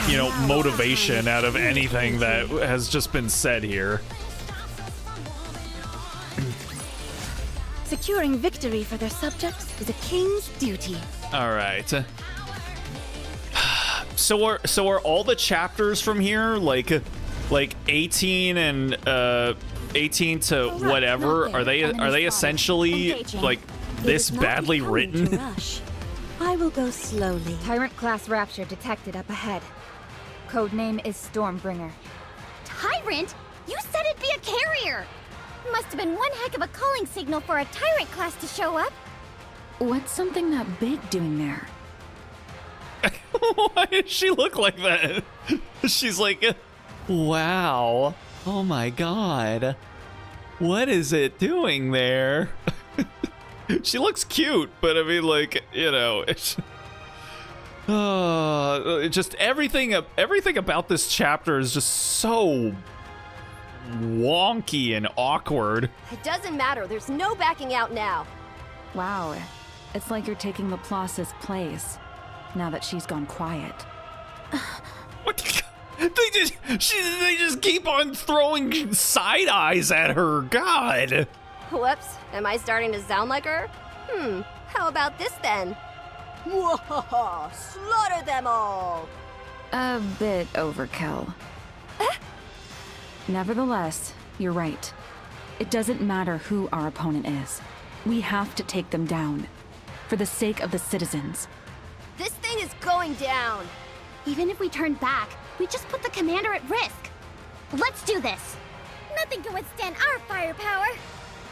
you know, motivation out of anything that has just been said here. Securing victory for their subjects is a king's duty. All right. So are all the chapters from here like 18 and 18 to whatever? Are they essentially like this badly written? I will go slowly. Tyrant class Rapture detected up ahead. Codename is Stormbringer. Tyrant? You said it'd be a carrier! Must have been one heck of a calling signal for a Tyrant class to show up. What's something that big doing there? Why does she look like that? She's like, wow. Oh my god. What is it doing there? She looks cute, but I mean, like, you know, it's just everything about this chapter is just so wonky and awkward. It doesn't matter. There's no backing out now. Wow, it's like you're taking Laplace's place, now that she's gone quiet. What? They just keep on throwing side eyes at her. God. Whoops. Am I starting to sound like her? How about this then? Mwahaha! Slaughter them all! A bit overkill. Nevertheless, you're right. It doesn't matter who our opponent is. We have to take them down. For the sake of the citizens. This thing is going down! Even if we turn back, we just put the commander at risk. Let's do this. Nothing can withstand our firepower.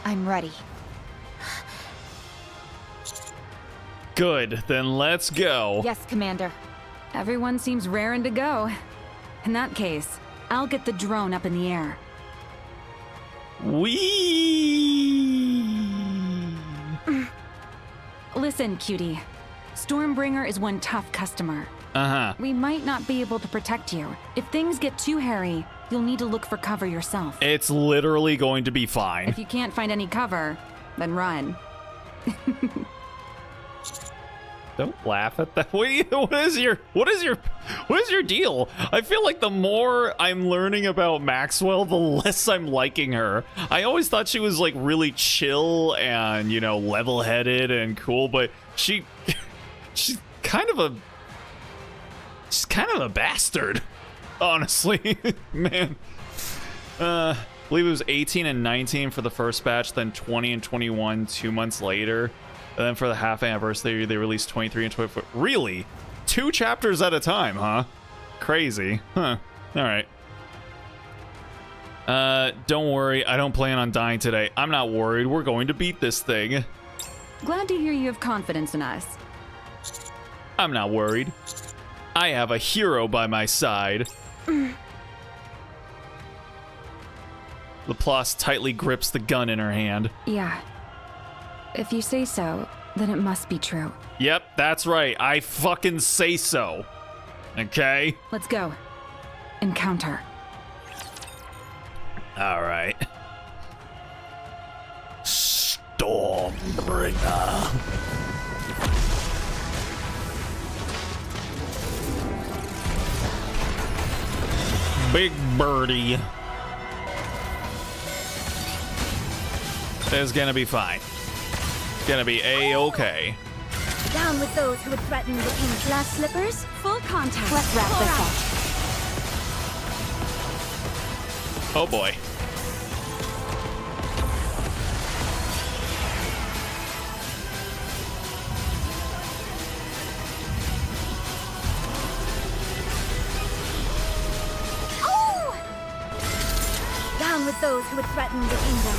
I'm ready. Good, then let's go. Yes, Commander. Everyone seems raring to go. In that case, I'll get the drone up in the air. Whee! Listen, cutie. Stormbringer is one tough customer. Uh-huh. We might not be able to protect you. If things get too hairy, you'll need to look for cover yourself. It's literally going to be fine. If you can't find any cover, then run. Don't laugh at that. What is your deal? I feel like the more I'm learning about Maxwell, the less I'm liking her. I always thought she was like really chill and, you know, level-headed and cool, but she's kind of a bastard, honestly. Man. I believe it was 18 and 19 for the first batch, then 20 and 21 2 months later. And then for the half anniversary, they released 23 and 24. Really? 2 chapters at a time, huh? Crazy. Huh. Alright. Don't worry. I don't plan on dying today. I'm not worried. We're going to beat this thing. Glad to hear you have confidence in us. I'm not worried. I have a hero by my side. Laplace tightly grips the gun in her hand. Yeah. If you say so, then it must be true. Yep, that's right. I fucking say so. Okay? Let's go. Encounter. Alright. Stormbringer. Big birdie. It's gonna be fine. Gonna be a-okay. Down with those who would threaten the king's glass slippers. Full contact. Let's wrap this up. Oh boy. Down with those who would threaten the kingdom.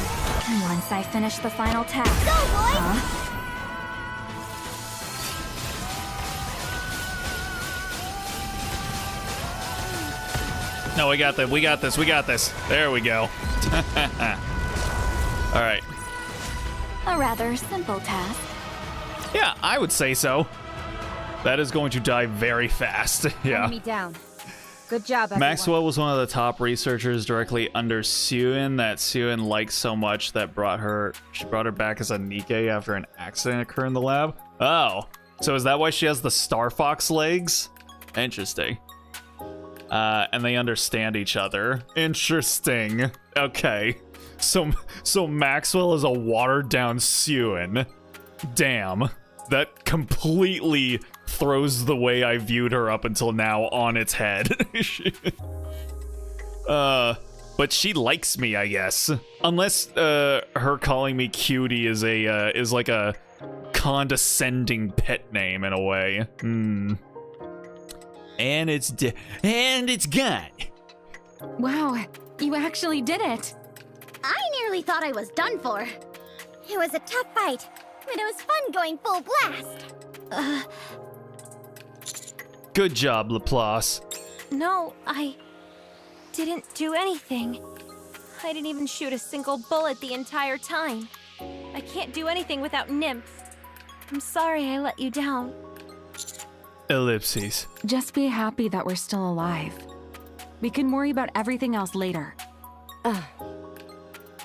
Once I finish the final task. Go, boy! No, we got that. We got this. We got this. There we go. All right. A rather simple task. Yeah, I would say so. That is going to die very fast. Yeah. Enemy down. Good job, everyone. Maxwell was one of the top researchers directly under Syuen that Syuen liked so much that she brought her back as a Nikke after an accident occurred in the lab. Oh, so is that why she has the Star Fox legs? Interesting. And they understand each other. Interesting. Okay. So Maxwell is a watered down Syuen. Damn. That completely throws the way I viewed her up until now on its head. But she likes me, I guess. Unless her calling me cutie is like a condescending pet name in a way. And it's gone. Wow, you actually did it. I nearly thought I was done for. It was a tough fight, but it was fun going full blast. Good job, Laplace. No, I didn't do anything. I didn't even shoot a single bullet the entire time. I can't do anything without Nymph. I'm sorry I let you down. Ellipses. Just be happy that we're still alive. We can worry about everything else later.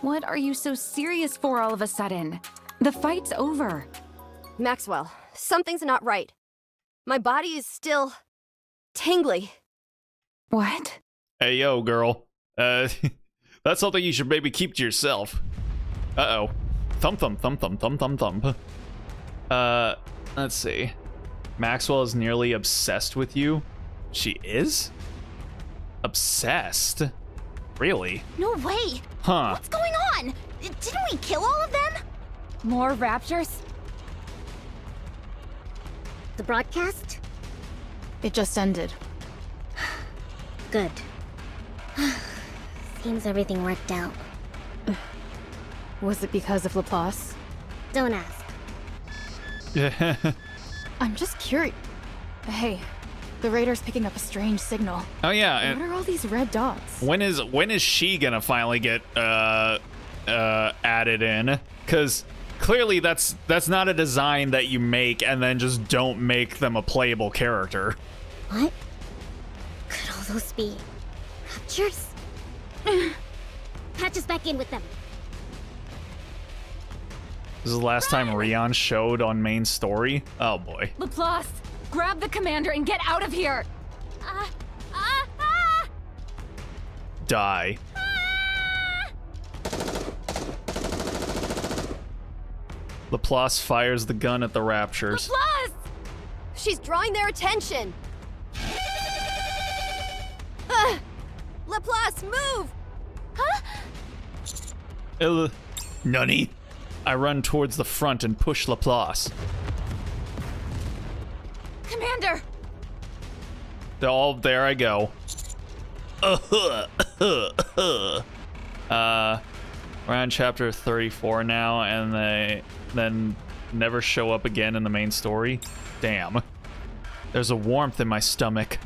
What are you so serious for all of a sudden? The fight's over. Maxwell, something's not right. My body is still tingly. What? Hey, yo, girl. That's something you should maybe keep to yourself. Uh-oh. Thump, thump, thump, thump, thump, thump, thump. Let's see. Maxwell is nearly obsessed with you. She is? Obsessed? Really? No way! Huh. What's going on? Didn't we kill all of them? More raptors? The broadcast? It just ended. Good. Seems everything worked out. Was it because of Laplace? Don't ask. I'm just curious. Hey, the radar's picking up a strange signal. Oh yeah, What and are all these red dots? when is she gonna finally get added in? Because clearly that's not a design that you make and then just don't make them a playable character. What? Could all those be raptures? Patch us back in with them. This is the last time Rion showed on main story. Oh boy. Laplace, grab the commander and get out of here! Die. Laplace fires the gun at the Raptures. Laplace! She's drawing their attention. Laplace, move! Nunny. I run towards the front and push Laplace. Commander! There I go. We're on chapter 34 now, and they then never show up again in the main story. Damn. There's a warmth in my stomach.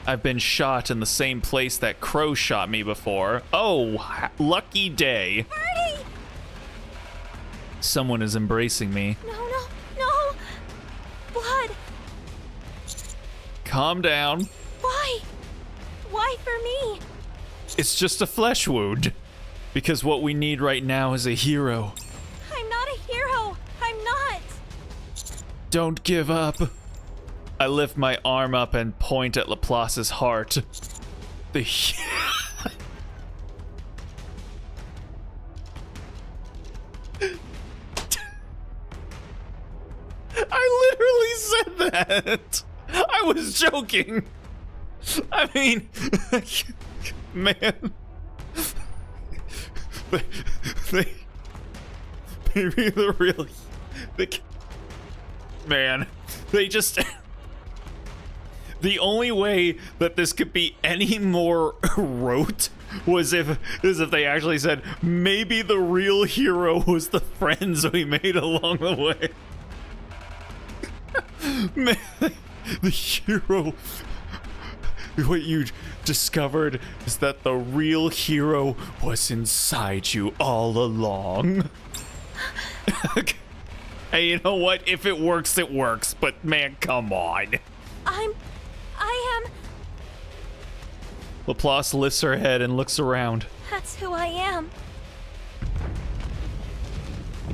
I've been shot in the same place that Crow shot me before. Oh, lucky day. Birdie! Someone is embracing me. No! Blood! Calm down. Why? Why for me? It's just a flesh wound. Because what we need right now is a hero. I'm not a hero. I'm not. Don't give up. I lift my arm up and point at Laplace's heart. The I literally said that. I was joking. I mean, man. Maybe the real, man, they just, the only way that this could be any more rote is if they actually said maybe the real hero was the friends we made along the way. Man, the hero, what you discovered is that the real hero was inside you all along. Hey, you know what? If it works, it works. But man, come on. I am. Laplace lifts her head and looks around. That's who I am.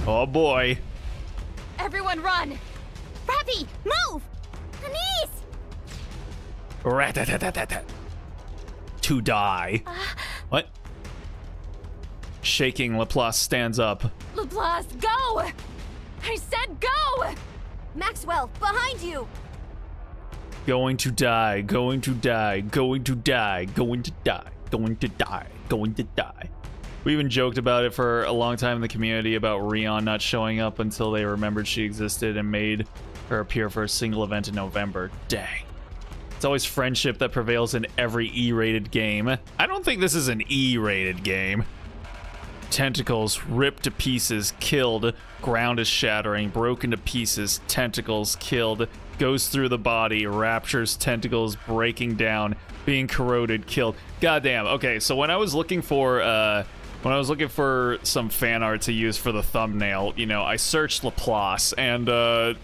Oh boy. Everyone run! Rappy, move! Anise! Rat-tat-tat-tat-tat. To die. What? Shaking, Laplace stands up. Laplace, go! I said go! Maxwell, behind you! Going to die, going to die, going to die, going to die, going to die, going to die. We even joked about it for a long time in the community about Rion not showing up until they remembered she existed and made her appear for a single event in November. Dang. It's always friendship that prevails in every E-rated game. I don't think this is an E-rated game. Tentacles ripped to pieces, killed, ground is shattering, broken to pieces, tentacles killed, goes through the body, raptures, tentacles breaking down, being corroded, killed. Goddamn. Okay, so when I was looking for some fan art to use for the thumbnail, you know, I searched Laplace and I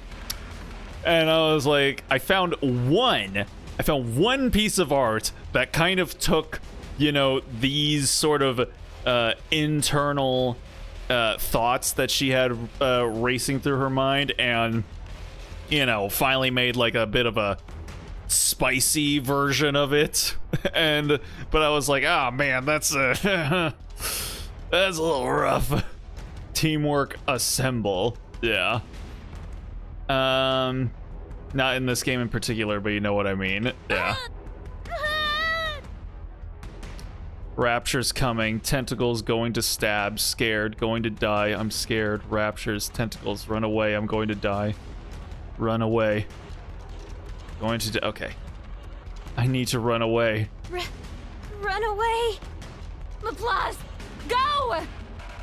was like, I found one piece of art that kind of took, you know, these sort of internal thoughts that she had racing through her mind and, you know, finally made like a bit of a spicy version of it. But I was like, oh man, that's a little rough. Teamwork assemble. Yeah. Not in this game in particular, but you know what I mean. Yeah. Raptures coming, tentacles going to stab, scared, going to die, I'm scared, raptures, tentacles, run away, I'm going to die. Run away. Going to okay. I need to run away. Run away. Laplace! Go!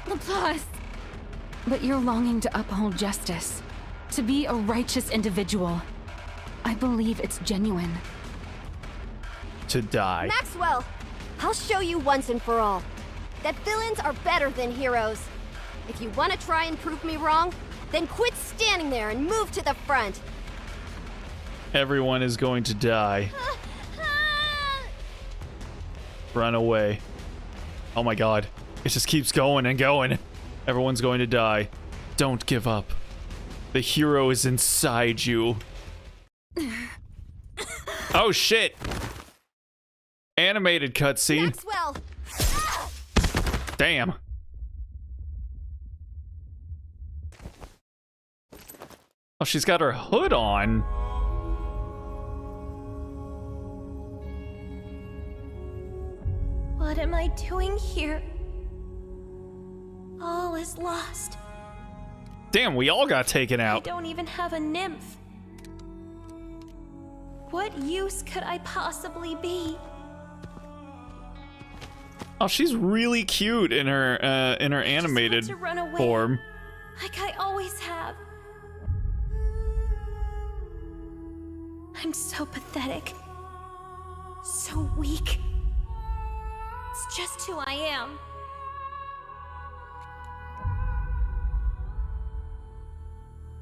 Laplace! But you're longing to uphold justice, to be a righteous individual. I believe it's genuine. To die. Maxwell, I'll show you once and for all that villains are better than heroes. If you want to try and prove me wrong, then quit standing there and move to the front. Everyone is going to die. Run away. Oh my god. It just keeps going and going. Everyone's going to die. Don't give up. The hero is inside you. Oh shit. Animated cutscene. Maxwell! Damn. Oh, she's got her hood on. What am I doing here? All is lost. Damn, we all got taken I out. don't even have a nymph. What use could I possibly be? Oh, she's really cute in her animated to run away. form. Like I always have. I'm so pathetic. So weak. It's just who I am.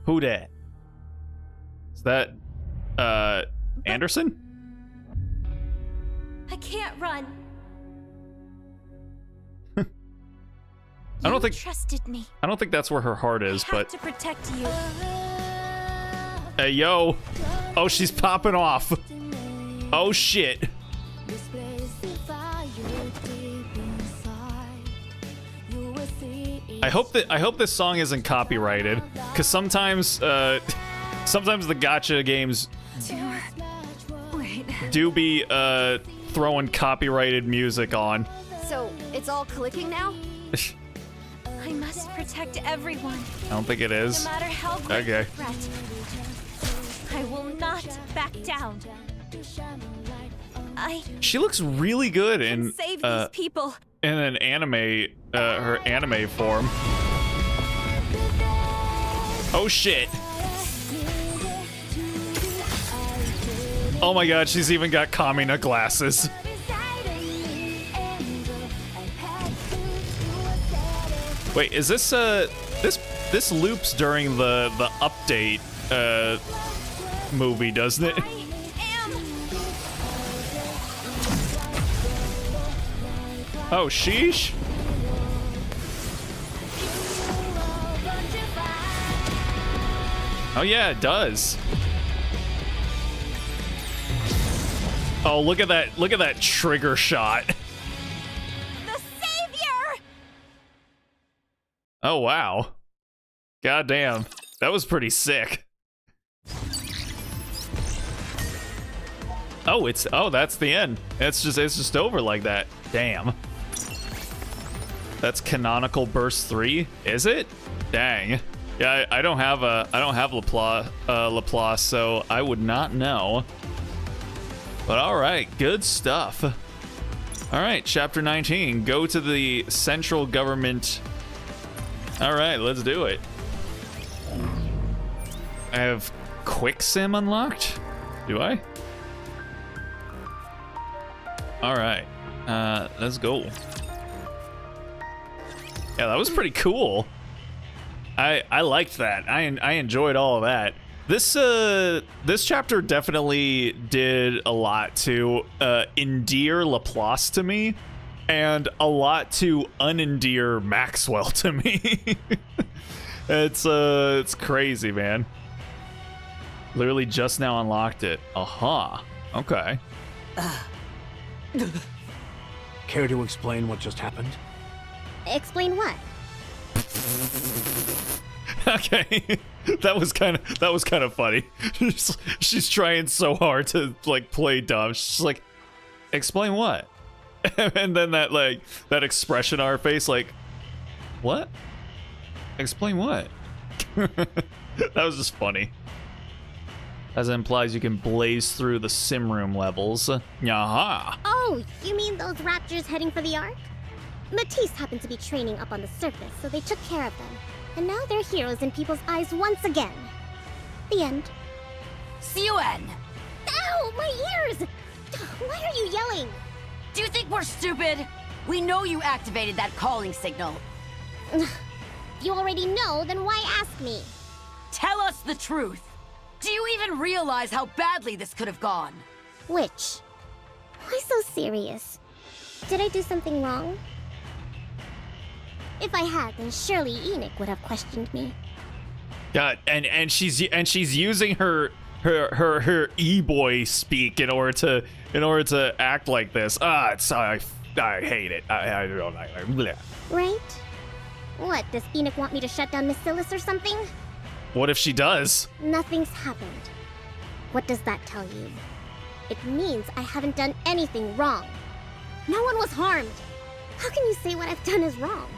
Who dat? Is that Anderson? I can't run. I don't think Trusted me. that's where her heart is, I have but to protect you. hey yo. Oh, she's popping off. Oh shit. I hope this song isn't copyrighted, cuz sometimes the gacha games do be throwing copyrighted music on. So, it's all clicking now? I must protect everyone. I don't think it is. No matter how great Okay. the threat. I will not back down. I She looks really good can in save these people. in an anime, her anime form. Oh shit. Oh my god, she's even got Kamina glasses. Wait, is this this loops during the update movie, doesn't it? I am. Oh, sheesh. Oh yeah, it does. Oh, look at that trigger shot. The savior. Oh wow. God damn. That was pretty sick. Oh, that's the end. It's just over like that. Damn. That's canonical burst 3, is it? Dang. Yeah, I don't have Laplace, so I would not know. But all right, good stuff. All right, chapter 19. Go to the central government. All right, let's do it. I have quick sim unlocked. Do I? All right, let's go. Yeah, that was pretty cool. I liked that. I enjoyed all of that. This chapter definitely did a lot to endear Laplace to me, and a lot to unendear Maxwell to me. It's crazy, man. Literally just now unlocked it. Aha. Okay. Care to explain what just happened? Explain what? Okay. that was kind of funny. She's trying so hard to like play dumb. She's like, explain what? And then that expression on her face, like, what? Explain what? That was just funny. As it implies you can blaze through the sim room levels. Yaha. Oh, you mean those raptors heading for the Ark? Matisse happened to be training up on the surface, so they took care of them. And now they're heroes in people's eyes once again. The end. Syuen! Ow! My ears! Why are you yelling? Do you think we're stupid? We know you activated that calling signal. You already know, then why ask me? Tell us the truth. Do you even realize how badly this could have gone? Which? Why so serious? Did I do something wrong? If I had, then surely Enoch would have questioned me. God, and she's using her e-boy speak in order to act like this. I hate it. I don't like it. Bleh. Right? What, does Enoch want me to shut down Miss Silas or something? What if she does? Nothing's happened. What does that tell you? It means I haven't done anything wrong. No one was harmed. How can you say what I've done is wrong?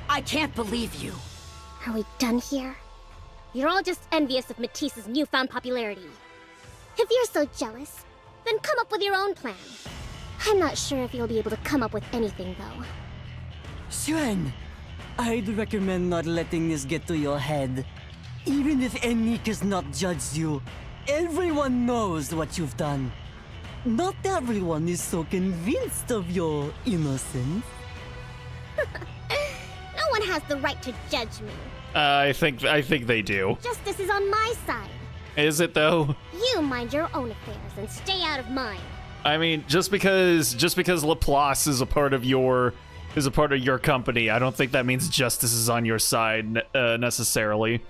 I can't believe you. Are we done here? You're all just envious of Matisse's newfound popularity. If you're so jealous, then come up with your own plan. I'm not sure if you'll be able to come up with anything, though. Syuen, I'd recommend not letting this get to your head. Even if Nikke has not judged you, everyone knows what you've done. Not everyone is so convinced of your innocence. No one has the right to judge me. I think they do. Justice is on my side. Is it though? You mind your own affairs and stay out of mine. I mean, just because Laplace is a part of your company, I don't think that means justice is on your side necessarily.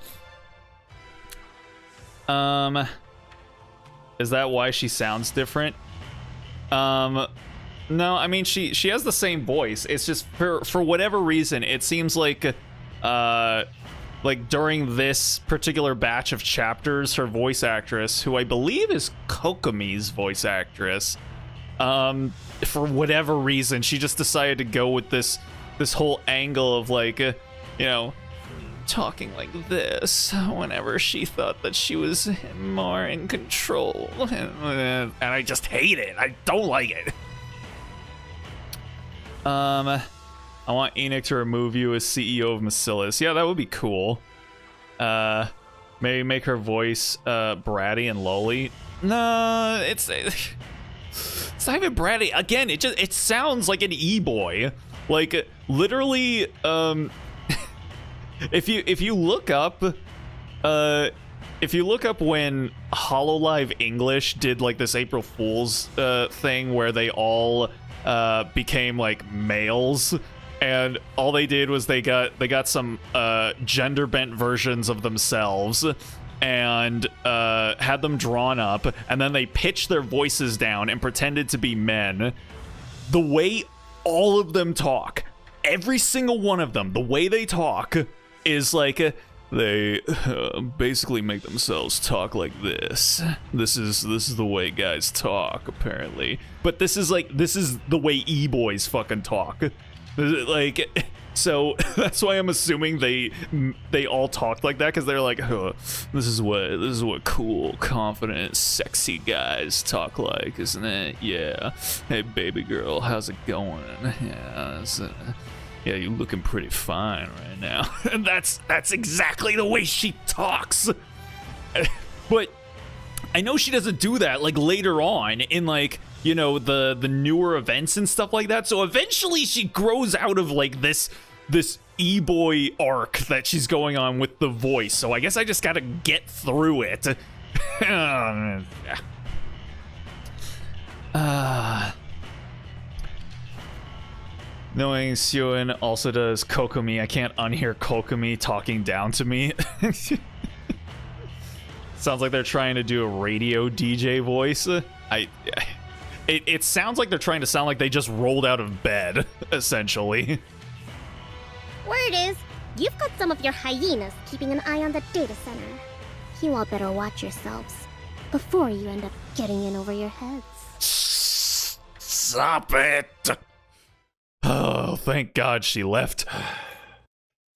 Is that why she sounds different? No, I mean she has the same voice. It's just for whatever reason, it seems like during this particular batch of chapters, her voice actress, who I believe is Kokomi's voice actress, for whatever reason, she just decided to go with this whole angle of talking like this whenever she thought that she was more in control. And I just hate it. I don't like it. I want Enoch to remove you as CEO of Macilis. Yeah, that would be cool. Maybe make her voice bratty and lowly. No, it's not even bratty. Again, it sounds like an e-boy. Like literally, if you look up when HoloLive English did like this April Fool's thing where they all became like males, and all they did was they got some gender bent versions of themselves and had them drawn up, and then they pitched their voices down and pretended to be men. The way all of them talk, every single one of them, the way they talk is like they basically make themselves talk like this. This is the way guys talk, apparently. But this is the way e-boys fucking talk. Like, so that's why I'm assuming they all talked like that, because they're like, this is what cool, confident, sexy guys talk like, isn't it? Yeah. Hey, baby girl, how's it going? Yeah. Yeah, you're looking pretty fine right now. And that's exactly the way she talks. But I know she doesn't do that like later on in like, you know, the newer events and stuff like that. So eventually she grows out of like this e-boy arc that she's going on with the voice. So I guess I just gotta get through it. Knowing Syuen also does Kokomi, I can't unhear Kokomi talking down to me. Sounds like they're trying to do a radio DJ voice. It sounds like they're trying to sound like they just rolled out of bed, essentially. Word is, you've got some of your hyenas keeping an eye on the data center. You all better watch yourselves before you end up getting in over your heads. Stop it! Oh, thank God she left.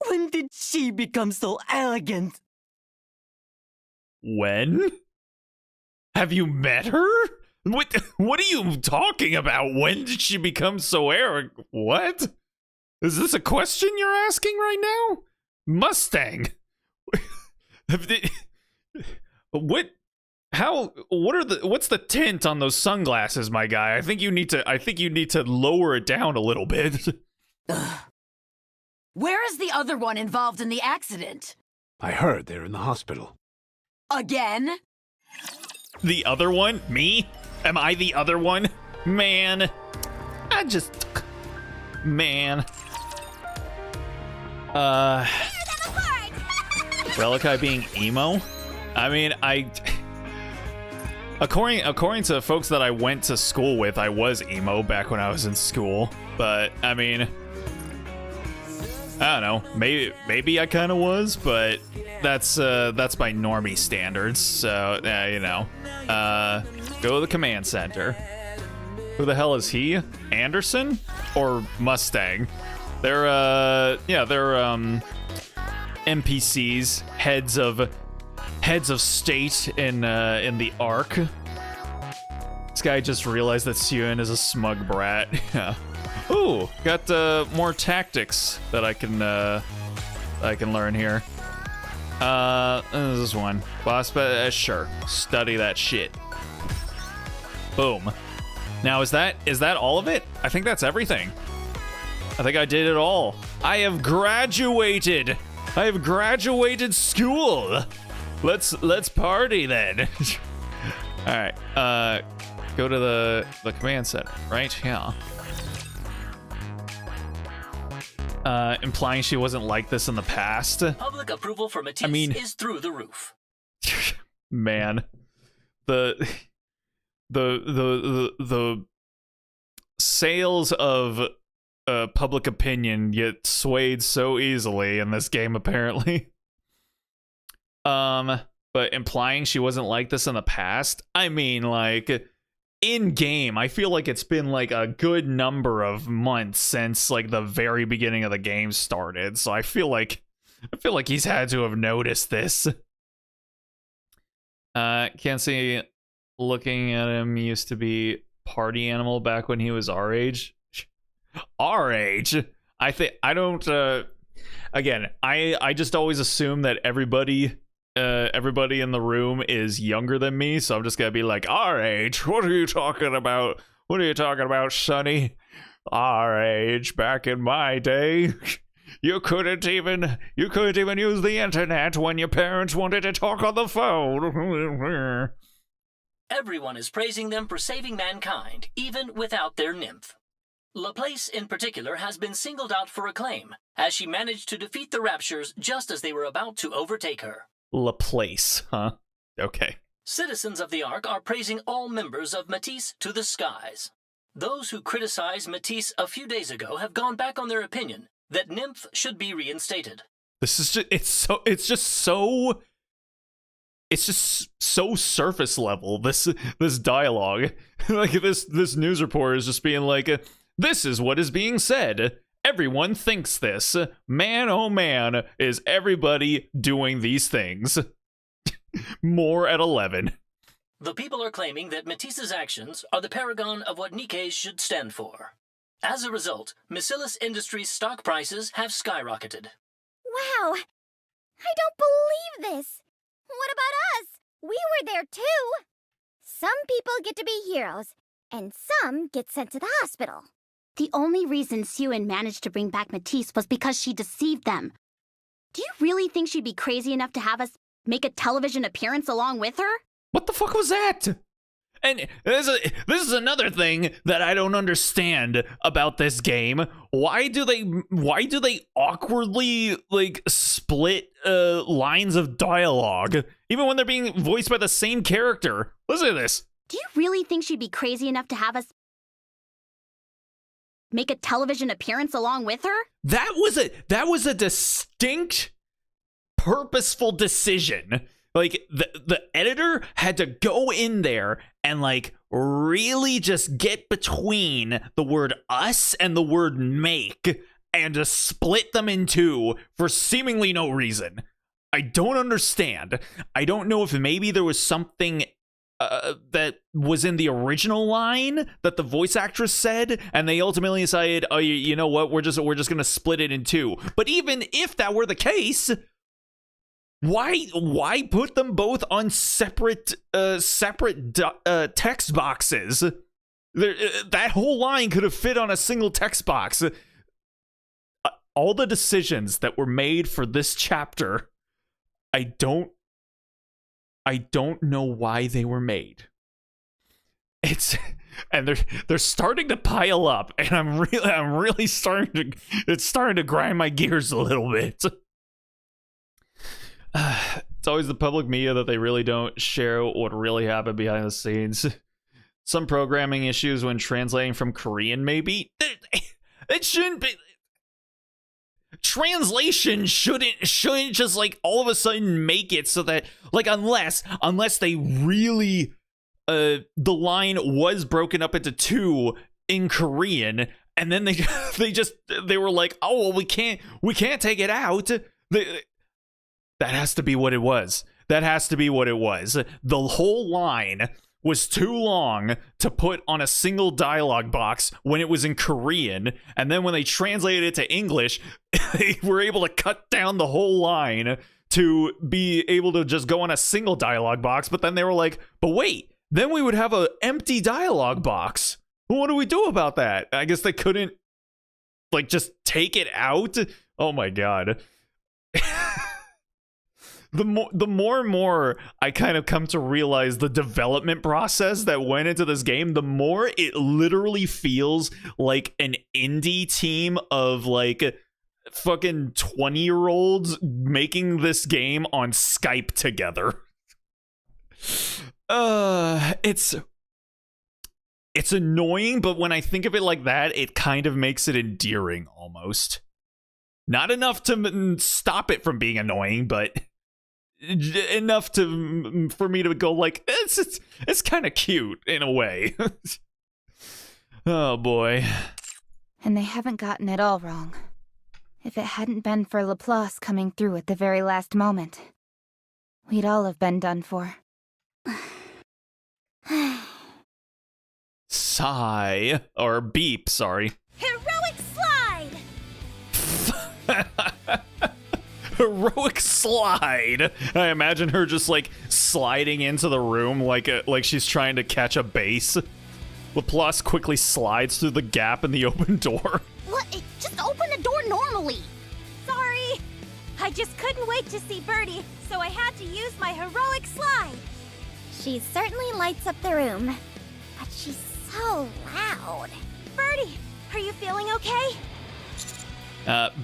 When did she become so arrogant? When? Have you met her? What are you talking about? When did she become so arrogant? What? Is this a question you're asking right now? Mustang. What? How? What are the? What's the tint on those sunglasses, my guy? I think you need to lower it down a little bit. Where is the other one involved in the accident? I heard they're in the hospital. Again? The other one? Me? Am I the other one? Man. Man. Relikai being emo? I mean, according to folks that I went to school with, I was emo back when I was in school. But I mean, I don't know. Maybe I kind of was, but that's by normie standards. So you know, go to the command center. Who the hell is he? Anderson or Mustang? They're NPCs, heads of state in the arc. This guy just realized that Syuen is a smug brat. Yeah. Ooh, got more tactics that I can learn here. This one. Boss, sure. Study that shit. Boom. Now is that all of it? I think that's everything. I think I did it all. I have graduated. I have graduated school. Let's party then. All right. Go to the command center, right? Yeah. Implying she wasn't like this in the past. Public approval for Matisse is through the roof. Man, the sales of public opinion get swayed so easily in this game, apparently. But implying she wasn't like this in the past, I mean, like, in game, I feel like it's been like a good number of months since like the very beginning of the game started. So I feel like he's had to have noticed this. Can't see. Looking at him, he used to be party animal back when he was our age. Our age? Again, I just always assume that everybody in the room is younger than me, so I'm just gonna be like, our age? What are you talking about? What are you talking about, Sonny? Our age, back in my day, you couldn't even use the internet when your parents wanted to talk on the phone. Everyone is praising them for saving mankind, even without their nymph. Laplace, in particular, has been singled out for acclaim, as she managed to defeat the Raptures just as they were about to overtake her. Laplace, huh? Okay. Citizens of the Ark are praising all members of Matisse to the skies. Those who criticized Matisse a few days ago have gone back on their opinion that Nymph should be reinstated. This is just so surface level, this dialogue. Like this news report is just being like, this is what is being said. Everyone thinks this. Man, oh man, is everybody doing these things. More at 11. The people are claiming that Matisse's actions are the paragon of what Nikke should stand for. As a result, Miscellaneous Industries' stock prices have skyrocketed. Wow! I don't believe this! What about us? We were there too! Some people get to be heroes, and some get sent to the hospital. The only reason Syuen managed to bring back Matisse was because she deceived them. Do you really think she'd be crazy enough to have us make a television appearance along with her? What the fuck was that? And this is another thing that I don't understand about this game. Why do they awkwardly like split lines of dialogue even when they're being voiced by the same character? Listen to this. Do you really think she'd be crazy enough to have us make a television appearance along with her? That was a distinct, purposeful decision. Like, the editor had to go in there and, like, really just get between the word us and the word make and just split them in two for seemingly no reason. I don't understand. I don't know if maybe there was something that was in the original line that the voice actress said, and they ultimately decided, oh, you know what, we're just gonna split it in two. But even if that were the case, why put them both on separate text boxes? That whole line could have fit on a single text box. All the decisions that were made for this chapter, I don't know why they were made. And they're starting to pile up, and I'm really starting to grind my gears a little bit. It's always the public media that they really don't share what really happened behind the scenes. Some programming issues when translating from Korean, maybe. It shouldn't be. Translation shouldn't just like all of a sudden make it so that, like, unless they really the line was broken up into two in Korean, and then they were like, oh well, we can't take it out. That has to be what it was. The whole line was too long to put on a single dialogue box when it was in Korean, and then when they translated it to English, they were able to cut down the whole line to be able to just go on a single dialogue box. But then they were like, but wait, then we would have an empty dialogue box. What do we do about that? I guess they couldn't, like, just take it out. Oh my god. The more and more I kind of come to realize the development process that went into this game, the more it literally feels like an indie team of, like, fucking 20-year-olds making this game on Skype together. It's annoying, but when I think of it like that, it kind of makes it endearing almost. Not enough to stop it from being annoying, but enough for me to go like, it's kind of cute in a way. Oh boy. And they haven't gotten it all wrong. If it hadn't been for Laplace coming through at the very last moment, we'd all have been done for. Sigh. Or beep, sorry. Heroic slide! Heroic slide. I imagine her just like sliding into the room like she's trying to catch a base. Laplace quickly slides through the gap in the open door. What? Just open the door normally. Sorry! I just couldn't wait to see Birdie, so I had to use my heroic slide. She certainly lights up the room, but she's so loud. Birdie, are you feeling okay?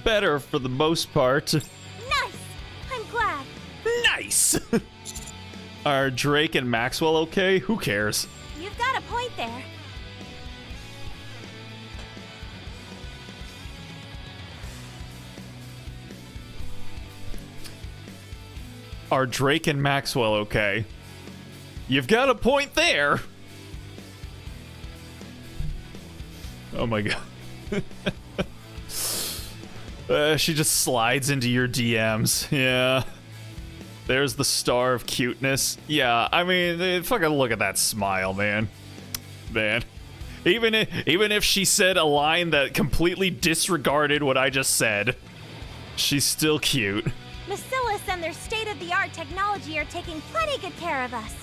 Better for the most part. Nice! I'm glad. Nice! Are Drake and Maxwell okay? Who cares? You've got a point there. Are Drake and Maxwell okay? You've got a point there. Oh my god. She just slides into your DMs. Yeah. There's the star of cuteness. Yeah, I mean, fucking look at that smile, man. Man. Even if she said a line that completely disregarded what I just said, she's still cute. Bacillus and their state-of-the-art technology are taking plenty good care of us.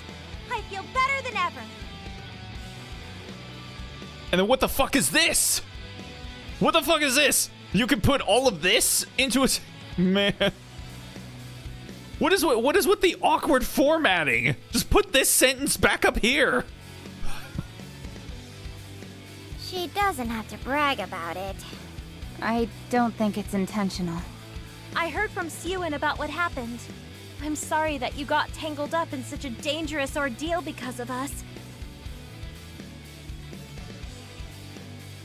I feel better than ever. And then what the fuck is this? What the fuck is this? You can put all of this into a... Man. What is with the awkward formatting? Just put this sentence back up here. She doesn't have to brag about it. I don't think it's intentional. I heard from Syuen about what happened. I'm sorry that you got tangled up in such a dangerous ordeal because of us.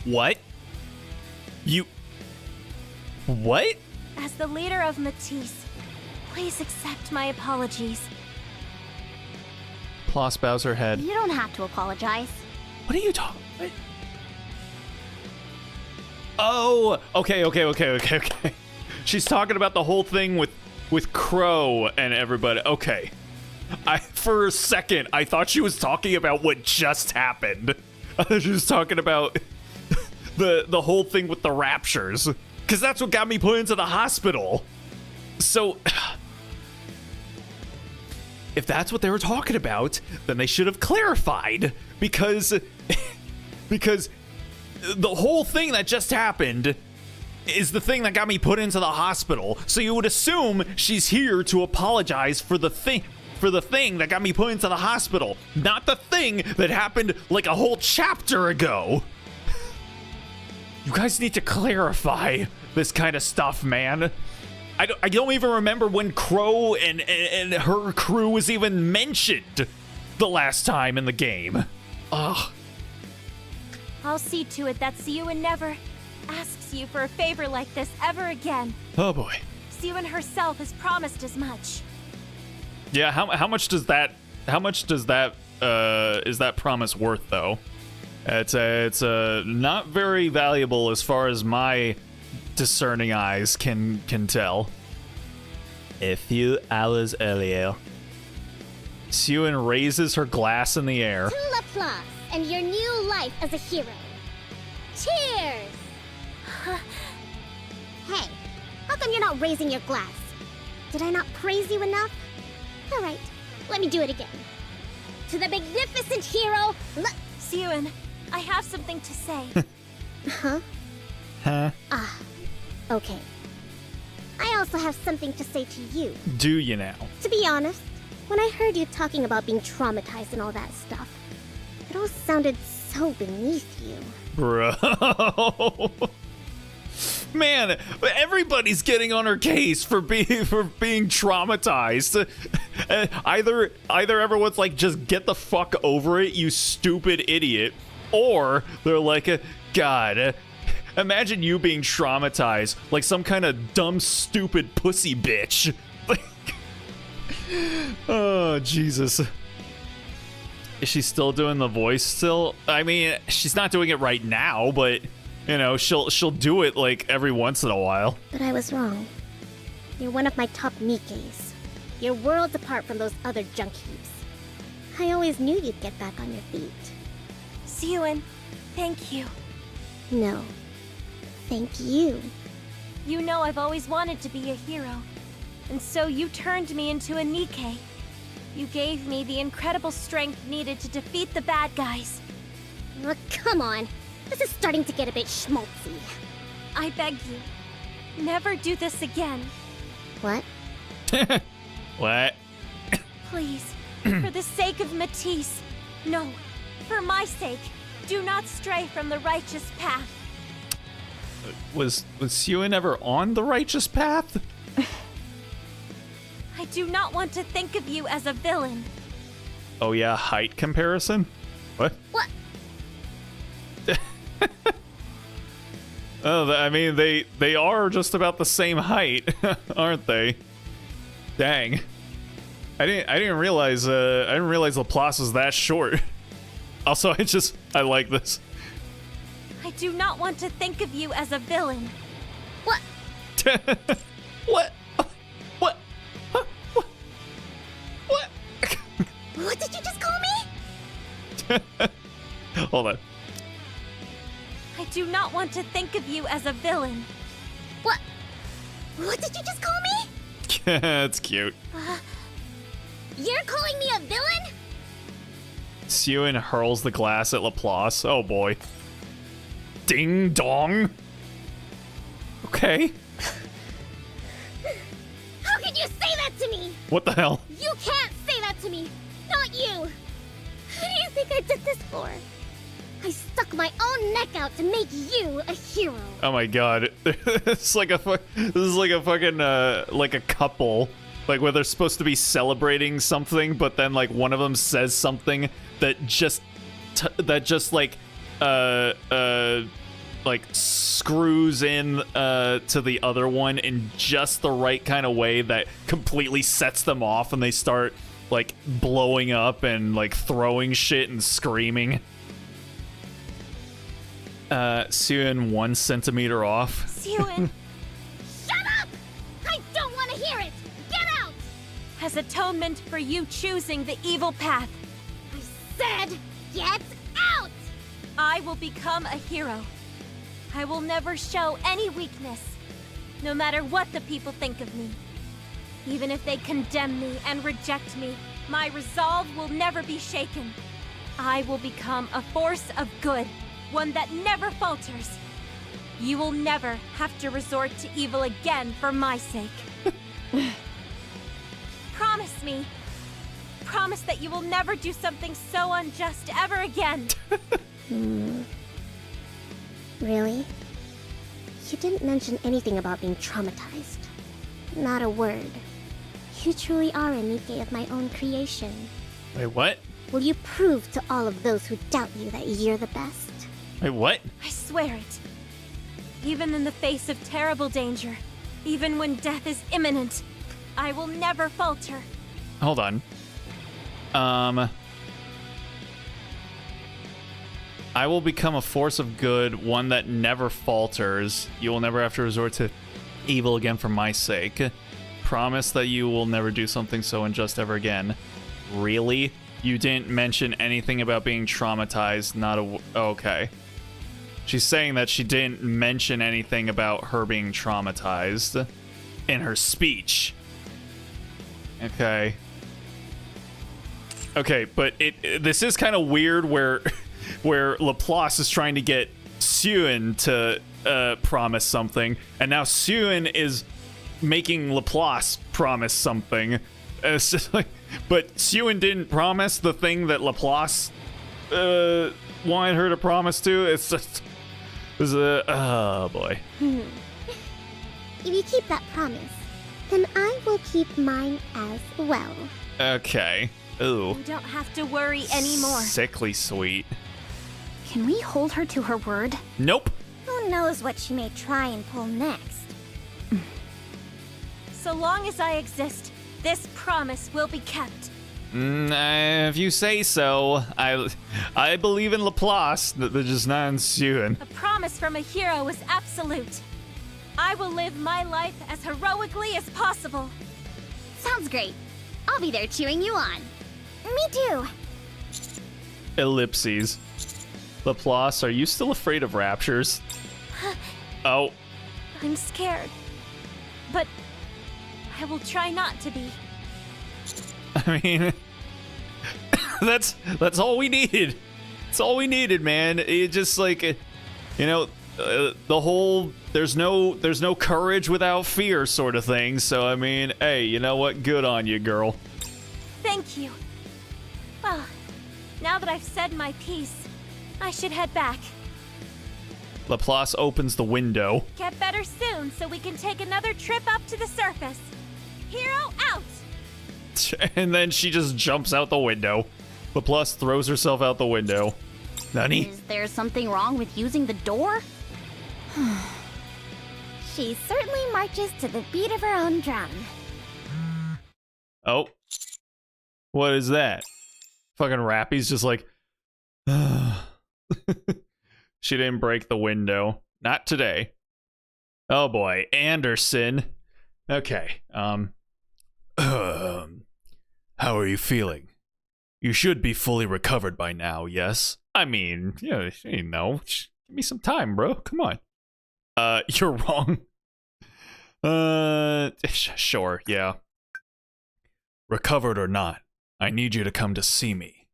What? You... What? As the leader of Matisse, please accept my apologies. Ploss bows her head. You don't have to apologize. What are you talking... Oh, okay. She's talking about the whole thing with Crow and everybody. Okay. For a second, I thought she was talking about what just happened. I thought she was talking about the whole thing with the raptures, because that's what got me put into the hospital. So, if that's what they were talking about, then they should have clarified, because the whole thing that just happened is the thing that got me put into the hospital. So you would assume she's here to apologize for the thing that got me put into the hospital, not the thing that happened like a whole chapter ago. You guys need to clarify this kind of stuff, man. I don't even remember when Crow and her crew was even mentioned the last time in the game. Ugh. I'll see to it that Syuen never asks you for a favor like this ever again. Oh boy. Syuen herself has promised as much. Yeah, how much is that promise worth though? It's not very valuable as far as my discerning eyes can tell. A few hours earlier, Syuen raises her glass in the air. To Laplace and your new life as a hero. Cheers! Hey, how come you're not raising your glass? Did I not praise you enough? Alright, let me do it again. To the magnificent hero, Syuen, I have something to say. Huh? Ah, okay. I also have something to say to you. Do you now? To be honest, when I heard you talking about being traumatized and all that stuff, it all sounded so beneath you. Bro. Man, everybody's getting on her case for being traumatized. Either everyone's like, just get the fuck over it, you stupid idiot, or they're like, God, imagine you being traumatized like some kind of dumb, stupid pussy bitch. Oh, Jesus. Is she still doing the voice still? I mean, she's not doing it right now, but you know, she'll do it like every once in a while. But I was wrong. You're one of my top Nikkes. You're worlds apart from those other junk heaps. I always knew you'd get back on your feet. Syuen, thank you. No. Thank you. You know I've always wanted to be a hero. And so you turned me into a Nikke. You gave me the incredible strength needed to defeat the bad guys. Oh, come on. This is starting to get a bit schmaltzy. I beg you, never do this again. What? What? Please, for the sake of Matisse. No, for my sake, do not stray from the righteous path. Was Syuen ever on the righteous path? I do not want to think of you as a villain. Oh yeah, height comparison? What? What? Oh, I mean, they are just about the same height, aren't they? Dang. I didn't realize Laplace was that short. Also, I like this. I do not want to think of you as a villain. What? What? What? Huh? What? What? What did you just call me? Hold on. I do not want to think of you as a villain. What? What did you just call me? That's cute. You're calling me a villain? Syuen hurls the glass at Laplace. Oh boy. Ding dong. Okay. How can you say that to me? What the hell? You can't say that to me. Not you. Who do you think I did this for? I stuck my own neck out to make you a hero. Oh my god. This is like a fucking like a couple, like where they're supposed to be celebrating something, but then like one of them says something that just like screws in to the other one in just the right kind of way that completely sets them off, and they start like blowing up and like throwing shit and screaming. Syuen 1 centimeter off. Syuen, Shut up! I don't want to hear it! Get out! as atonement for you choosing the evil path. I said, get out! I will become a hero. I will never show any weakness, no matter what the people think of me. Even if they condemn me and reject me, my resolve will never be shaken. I will become a force of good, one that never falters. You will never have to resort to evil again for my sake. Promise me. Promise that you will never do something so unjust ever again. Really? You didn't mention anything about being traumatized. Not a word. You truly are a Nikke of my own creation. Wait, what? Will you prove to all of those who doubt you that you're the best? Wait, what? I swear it. Even in the face of terrible danger, even when death is imminent, I will never falter. Hold on. I will become a force of good, one that never falters. You will never have to resort to evil again for my sake. Promise that you will never do something so unjust ever again. Really? You didn't mention anything about being traumatized, not a... Okay. She's saying that she didn't mention anything about her being traumatized in her speech. Okay. Okay, but this is kind of weird where Laplace is trying to get Syuen to promise something, and now Syuen is making Laplace promise something. It's just like, but Syuen didn't promise the thing that Laplace wanted her to promise to. It's just, oh boy. If you keep that promise, then I will keep mine as well. Okay. Ooh. You don't have to worry anymore. Sickly sweet. Can we hold her to her word? Nope. Who knows what she may try and pull next? So long as I exist, this promise will be kept. If you say so. I believe in Laplace, but just not in Syuen. A promise from a hero is absolute. I will live my life as heroically as possible. Sounds great. I'll be there cheering you on. Me too. Ellipses. Laplace, are you still afraid of raptures? Oh. I'm scared. But I will try not to be. I mean, that's all we needed. That's all we needed, man. It just like, you know, the whole there's no courage without fear sort of thing. So I mean, hey, you know what? Good on you, girl. Thank you. Well, now that I've said my piece, I should head back. Laplace opens the window. Get better soon so we can take another trip up to the surface. Hero out! And then she just jumps out the window. Laplace throws herself out the window. Nani? Is there something wrong with using the door? She certainly marches to the beat of her own drum. Oh. What is that? Fucking Rappy's just like... She didn't break the window. Not today. Oh boy. Anderson. Okay. How are you feeling? You should be fully recovered by now, yes? I mean, yeah, you know, give me some time, bro. Come on. You're wrong. Sure, yeah. Recovered or not, I need you to come to see me.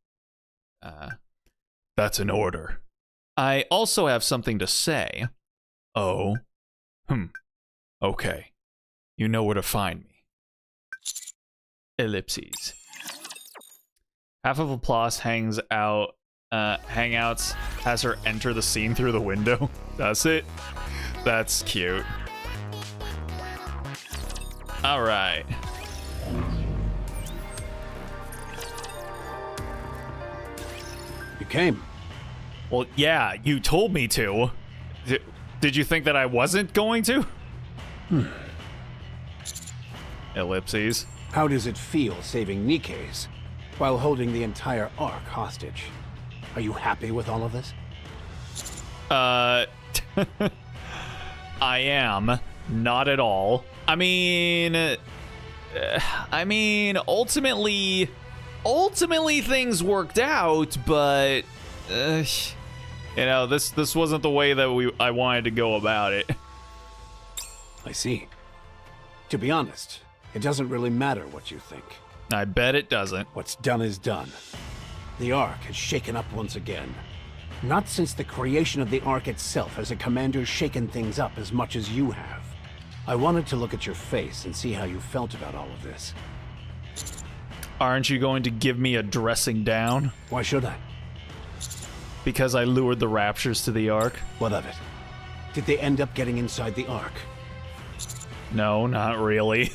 That's an order. I also have something to say. Oh? Okay. You know where to find me. Ellipses. Half of Laplace hangouts has her enter the scene through the window. Does it? That's cute. All right. You came. Well, yeah, you told me to. Did you think that I wasn't going to? Ellipses. How does it feel saving Nikke's while holding the entire Ark hostage? Are you happy with all of this? I am. Not at all. I mean, I mean, ultimately things worked out, but you know, this wasn't the way that I wanted to go about it. I see. To be honest, it doesn't really matter what you think. I bet it doesn't. What's done is done. The Ark has shaken up once again. Not since the creation of the Ark itself has a commander shaken things up as much as you have. I wanted to look at your face and see how you felt about all of this. Aren't you going to give me a dressing down? Why should I? Because I lured the Raptures to the Ark? What of it? Did they end up getting inside the Ark? No, not really.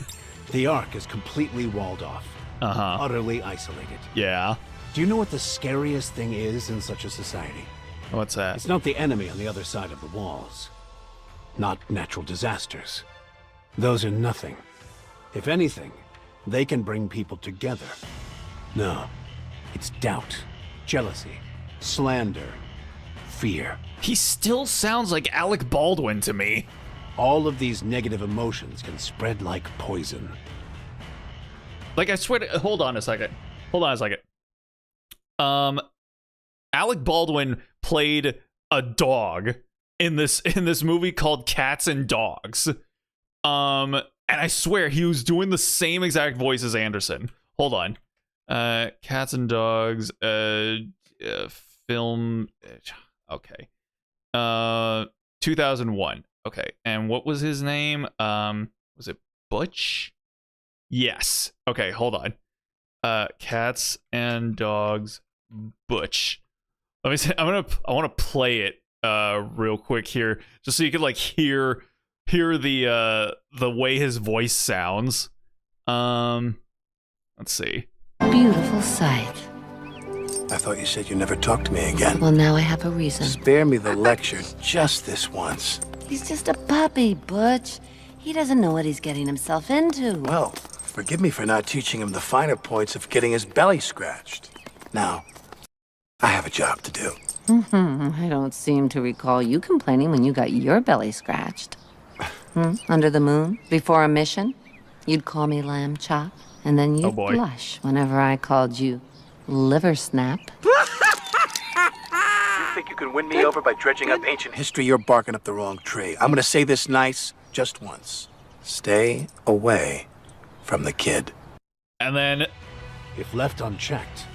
The Ark is completely walled off. Uh-huh. Utterly isolated. Yeah. Do you know what the scariest thing is in such a society? What's that? It's not the enemy on the other side of the walls. Not natural disasters. Those are nothing. If anything, they can bring people together. No. It's doubt, jealousy, slander, fear. He still sounds like Alec Baldwin to me. All of these negative emotions can spread like poison. Like, I swear to, hold on a second. Alec Baldwin played a dog in this movie called Cats and Dogs. And I swear he was doing the same exact voice as Anderson. Hold on. Cats and Dogs, film. Okay. 2001. Okay. And what was his name? Was it Butch? Yes. Okay, hold on. Cats and Dogs, Butch. Let me see. I want to play it real quick here, just so you can like hear the way his voice sounds. Let's see. Beautiful sight. I thought you said you'd never talk to me again. Well, now I have a reason. Spare me the lecture just this once. He's just a puppy, Butch. He doesn't know what he's getting himself into. Well, forgive me for not teaching him the finer points of getting his belly scratched. Now, I have a job to do. I don't seem to recall you complaining when you got your belly scratched. Under the moon? Before a mission? You'd call me lamb chop, and then you'd blush whenever I called you liver snap. You think you can win me over by dredging up ancient history? You're barking up the wrong tree. I'm gonna say this nice just once. Stay away from the kid. And then, if left unchecked,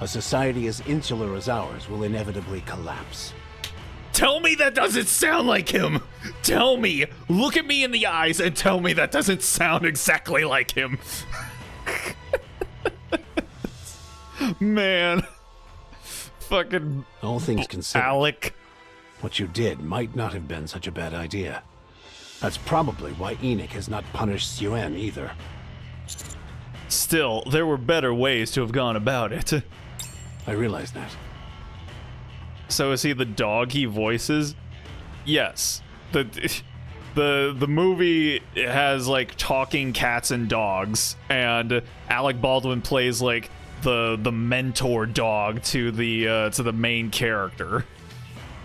a society as insular as ours will inevitably collapse. tell me that doesn't sound like him. Tell me. Look at me in the eyes and tell me that doesn't sound exactly like him. Man. Fucking all things considered, Alec. What you did might not have been such a bad idea. That's probably why Enoch has not punished Syuen either. Still, there were better ways to have gone about it. I realize that. So is he the dog he voices? Yes. The movie has like talking cats and dogs, and Alec Baldwin plays like the mentor dog to the main character.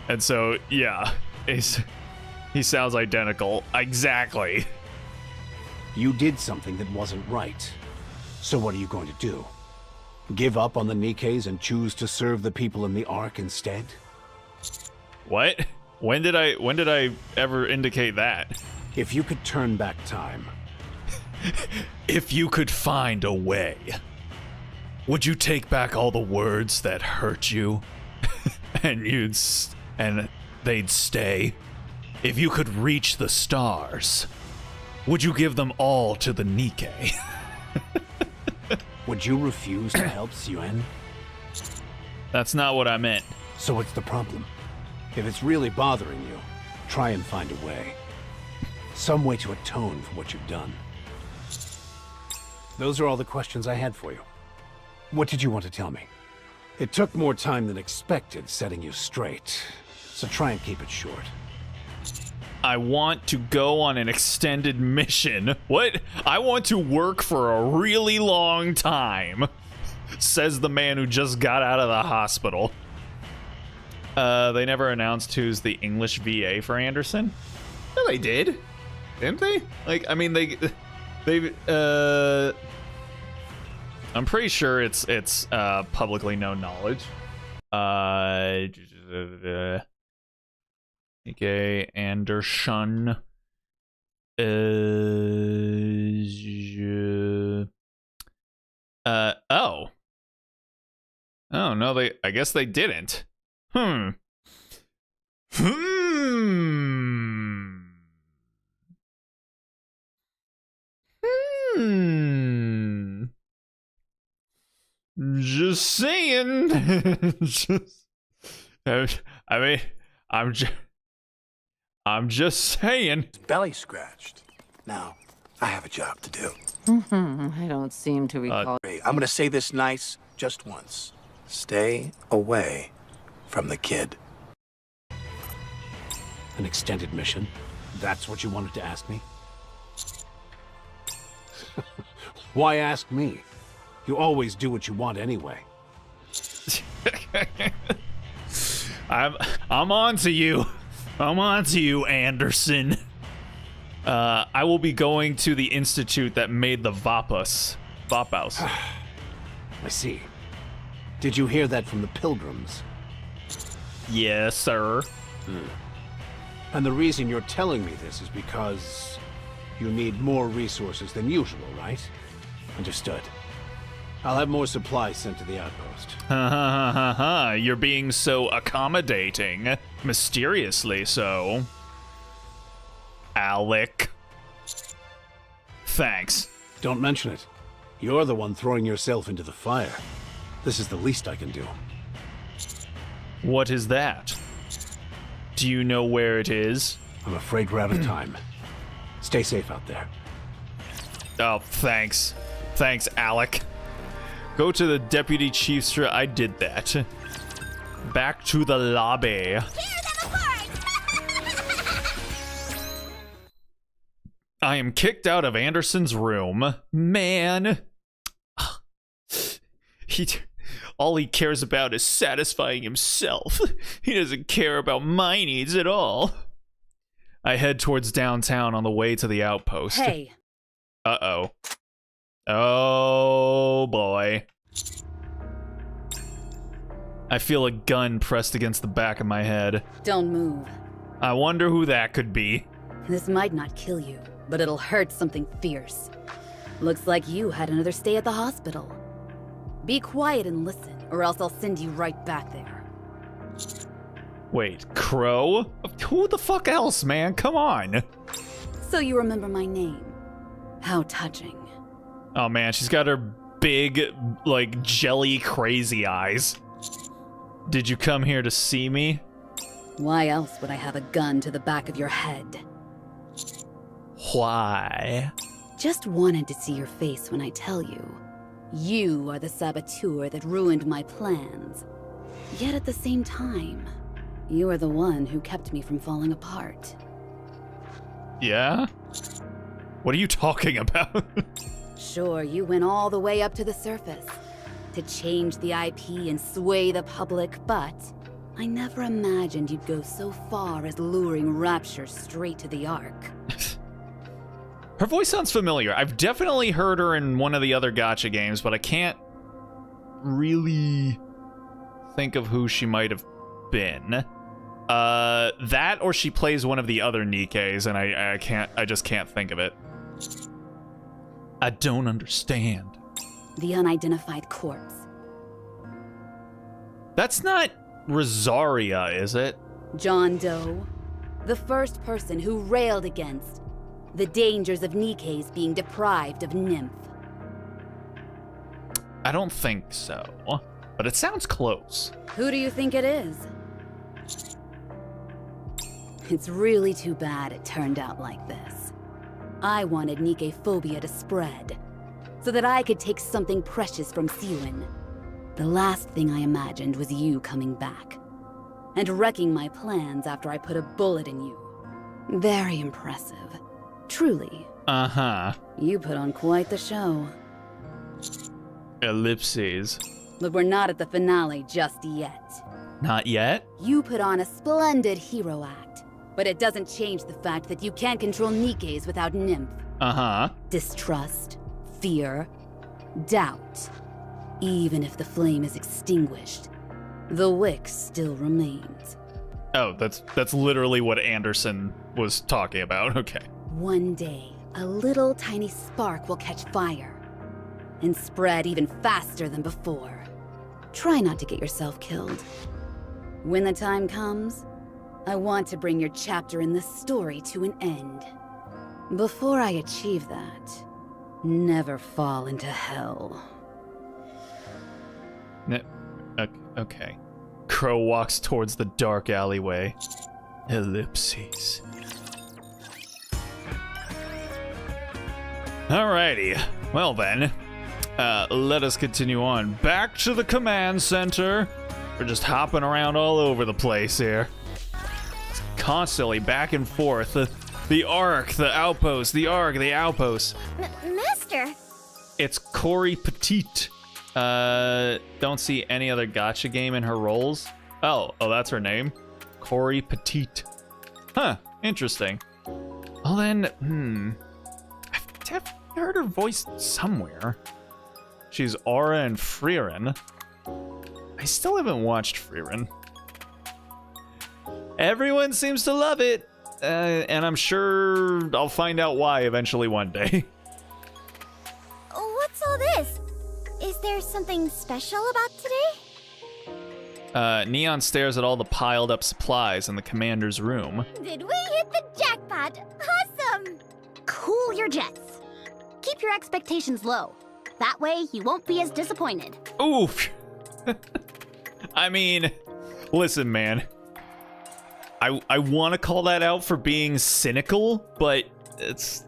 And so yeah, he sounds identical. Exactly. You did something that wasn't right. So what are you going to do? Give up on the Nikkes and choose to serve the people in the Ark instead? What? When did I ever indicate that? If you could turn back time. If you could find a way. Would you take back all the words that hurt you? and they'd stay? If you could reach the stars, would you give them all to the Nikke? Would you refuse to help Syuen? That's not what I meant. So what's the problem? If it's really bothering you, try and find a way. Some way to atone for what you've done. Those are all the questions I had for you. What did you want to tell me? It took more time than expected setting you straight, so try and keep it short. I want to go on an extended mission. What? I want to work for a really long time, says the man who just got out of the hospital. They never announced who's the English VA for Anderson. No, they did. Didn't they? Like, I mean, They've I'm pretty sure it's publicly known knowledge. Nikke Anderson. Oh. Oh no, I guess they didn't. Just saying. I mean, I'm just saying. His belly scratched. Now, I have a job to do. I don't seem to recall. I'm gonna say this nice just once. Stay away from the kid. An extended mission? That's what you wanted to ask me? Why ask me? You always do what you want anyway. I'm on to you. I'm on to you, Anderson. I will be going to the institute that made the Vapus. I see. Did you hear that from the pilgrims? Yes, sir. And the reason you're telling me this is because you need more resources than usual, right? Understood. I'll have more supplies sent to the outpost. You're being so accommodating. Mysteriously so. Alec. Thanks. Don't mention it. You're the one throwing yourself into the fire. This is the least I can do. What is that? Do you know where it is? I'm afraid we're out of time. Stay safe out there. Oh, thanks. Thanks, Alec. Go to the deputy chief's room. I did that. Back to the lobby. I am kicked out of Anderson's room. Man. All he cares about is satisfying himself. He doesn't care about my needs at all. I head towards downtown on the way to the outpost. Hey. Uh-oh. Oh, boy. I feel a gun pressed against the back of my head. Don't move. I wonder who that could be. This might not kill you, but it'll hurt something fierce. Looks like you had another stay at the hospital. Be quiet and listen, or else I'll send you right back there. Wait, Crow? Who the fuck else, man? Come on. So you remember my name. How touching. Oh man, she's got her big, like, jelly crazy eyes. Did you come here to see me? Why else would I have a gun to the back of your head? Why? Just wanted to see your face when I tell you. You are the saboteur that ruined my plans. Yet at the same time, you are the one who kept me from falling apart. Yeah? What are you talking about? Sure, you went all the way up to the surface to change the IP and sway the public, but I never imagined you'd go so far as luring Rapture straight to the Ark. Her voice sounds familiar. I've definitely heard her in one of the other gacha games, but I can't really think of who she might have been. That or she plays one of the other Nikkes, and I just can't think of it. I don't understand. The unidentified corpse. That's not Rosaria, is it? John Doe. The first person who railed against the dangers of Nikke's being deprived of nymph. I don't think so, but it sounds close. Who do you think it is? It's really too bad it turned out like this. I wanted Nikke phobia to spread, so that I could take something precious from Syuen. The last thing I imagined was you coming back, and wrecking my plans after I put a bullet in you. Very impressive. Truly. Uh-huh. You put on quite the show. Ellipses. But we're not at the finale just yet. Not yet? You put on a splendid hero act, But it doesn't change the fact that you can't control Nikkes without Nymph. Uh-huh. Distrust, fear, doubt. Even if the flame is extinguished, the wick still remains. Oh, that's literally what Anderson was talking about. Okay. One day, a little tiny spark will catch fire and spread even faster than before. Try not to get yourself killed. When the time comes, I want to bring your chapter in this story to an end. Before I achieve that, never fall into hell. Okay. Crow walks towards the dark alleyway. Ellipses. Alrighty. Well then, let us continue on. Back to the command center. We're just hopping around all over the place here. Constantly back and forth. The Ark, the outpost, the Ark, the outpost. Master! It's Corey Petite. Don't see any other gacha game in her roles. Oh, that's her name? Corey Petite. Huh, interesting. Well then, I've heard her voice somewhere. She's Aura and Frieren. I still haven't watched Frieren. Everyone seems to love it, and I'm sure I'll find out why eventually one day. What's all this? Is there something special about today? Neon stares at all the piled up supplies in the commander's room. Did we hit the jackpot? Awesome! Cool your jets. Keep your expectations low. That way, you won't be as disappointed. Oof. I mean, listen, man. I want to call that out for being cynical, but that's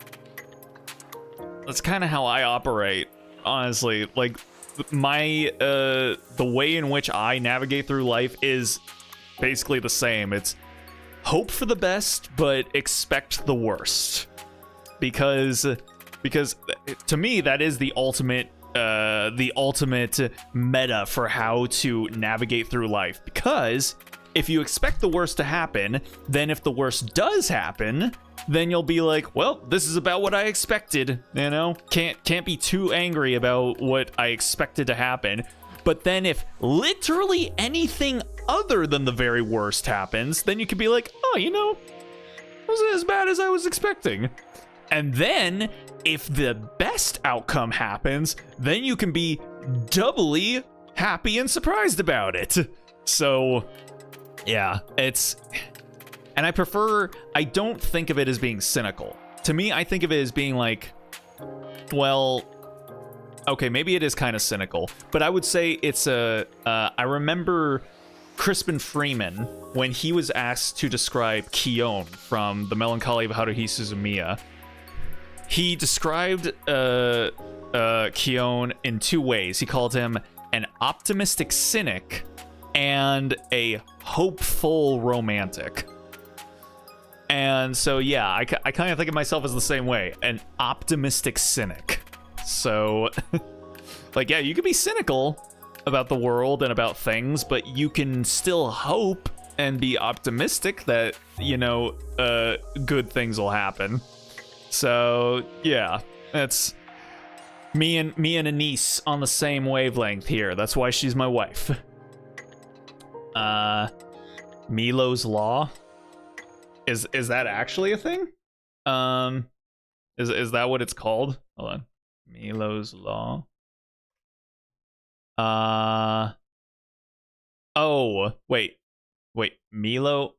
kind of how I operate, honestly. Like, the way in which I navigate through life is basically the same. It's hope for the best, but expect the worst. Because to me, that is the ultimate meta for how to navigate through life. Because if you expect the worst to happen, then if the worst does happen, then you'll be like, well, this is about what I expected, you know? Can't be too angry about what I expected to happen. But then if literally anything other than the very worst happens, then you can be like, oh, you know, it wasn't as bad as I was expecting. And then if the best outcome happens, then you can be doubly happy and surprised about it. So yeah, and I don't think of it as being cynical. To me, I think of it as being like, well, okay, maybe it is kind of cynical, but I would say it's I remember Crispin Freeman, when he was asked to describe Kion from The Melancholy of Haruhi Suzumiya, he described Kion in two ways. He called him an optimistic cynic and a hopeful romantic. And so, yeah, I kind of think of myself as the same way, an optimistic cynic. So, like, yeah, you can be cynical about the world and about things, but you can still hope and be optimistic that, you know, good things will happen. So, yeah, that's me and Anise on the same wavelength here. That's why she's my wife. Milo's Law? Is that actually a thing? Is that what it's called? Hold on. Milo's Law. Oh, wait. Milo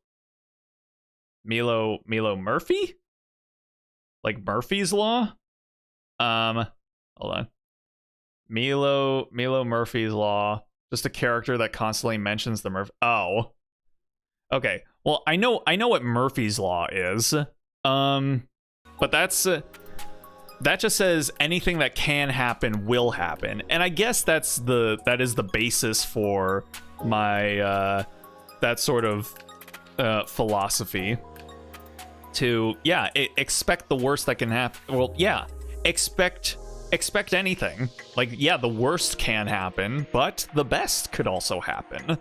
Murphy? Like Murphy's Law? Hold on. Milo Murphy's Law. Just a character that constantly mentions the Murphy. Oh. Okay. Well, I know what Murphy's Law is. But that just says anything that can happen will happen. And I guess that is the basis for my that sort of philosophy. To expect the worst that can happen. Well, yeah, expect anything. Like, yeah, the worst can happen, but the best could also happen.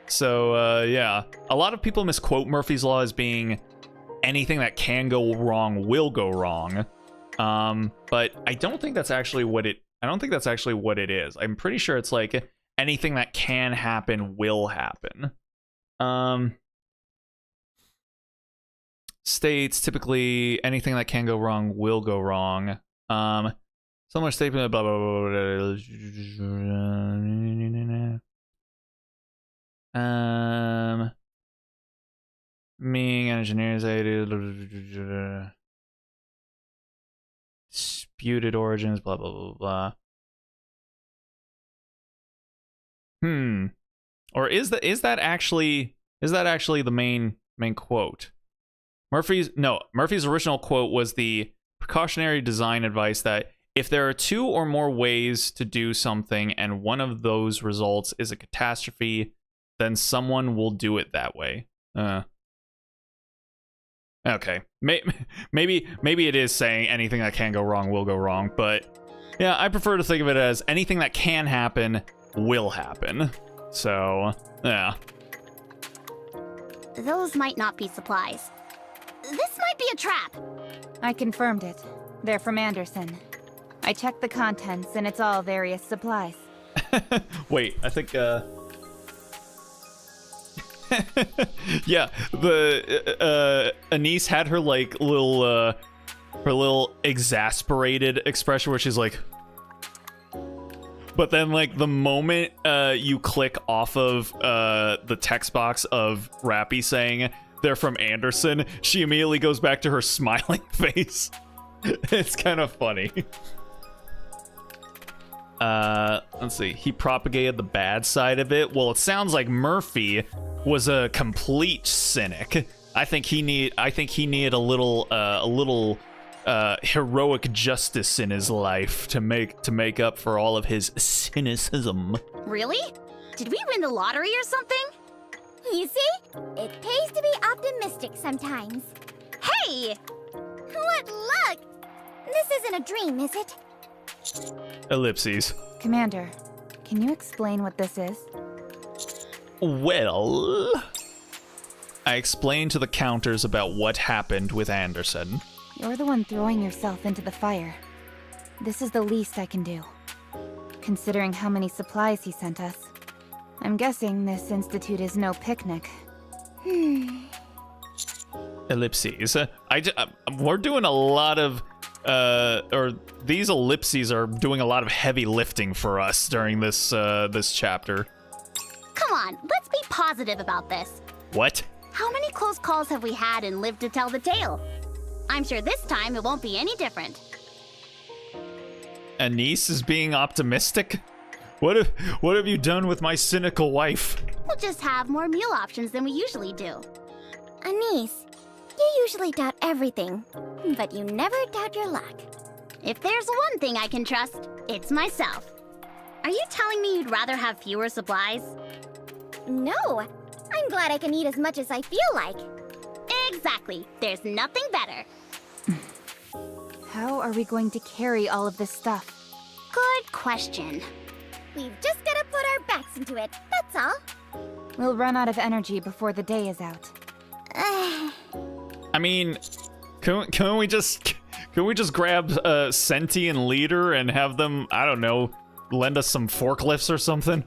So yeah, a lot of people misquote Murphy's Law as being anything that can go wrong will go wrong. But I don't think that's actually what it is. I'm pretty sure it's like anything that can happen will happen. States typically anything that can go wrong will go wrong. Similar statement, blah blah blah blah. Being engineers, disputed origins, blah blah blah blah. Or is that actually the main quote? Murphy's original quote was the precautionary design advice that if there are 2 or more ways to do something and one of those results is a catastrophe, then someone will do it that way. Okay. Maybe it is saying anything that can go wrong will go wrong, but yeah, I prefer to think of it as anything that can happen will happen. So, yeah. Those might not be supplies. This might be a trap. I confirmed it. They're from Anderson. I checked the contents, and it's all various supplies. Wait, I think, yeah, the, Anise had her, like, little exasperated expression where she's like... But then, like, the moment, you click off of, the text box of Rappy saying they're from Anderson, she immediately goes back to her smiling face. It's kind of funny. Let's see. He propagated the bad side of it. Well, it sounds like Murphy was a complete cynic. I think he needed a little heroic justice in his life to make up for all of his cynicism. Really? Did we win the lottery or something? You see? It pays to be optimistic sometimes. Hey! What luck! This isn't a dream, is it? Ellipses. Commander, can you explain what this is? Well, I explained to the counters about what happened with Anderson. You're the one throwing yourself into the fire. This is the least I can do, considering how many supplies he sent us. I'm guessing this institute is no picnic. Ellipses. We're doing a lot of, or these ellipses are doing a lot of heavy lifting for us during this chapter. Come on, let's be positive about this. What? How many close calls have we had and lived to tell the tale? I'm sure this time it won't be any different. Anise is being optimistic? What have you done with my cynical wife? We'll just have more meal options than we usually do. Anise, you usually doubt everything, but you never doubt your luck. If there's one thing I can trust, it's myself. Are you telling me you'd rather have fewer supplies? No, I'm glad I can eat as much as I feel like. Exactly, there's nothing better. How are we going to carry all of this stuff? Good question. We've just gotta put our backs into it, that's all. We'll run out of energy before the day is out. I mean, can we just grab Senti and Leader and have them, I don't know, lend us some forklifts or something?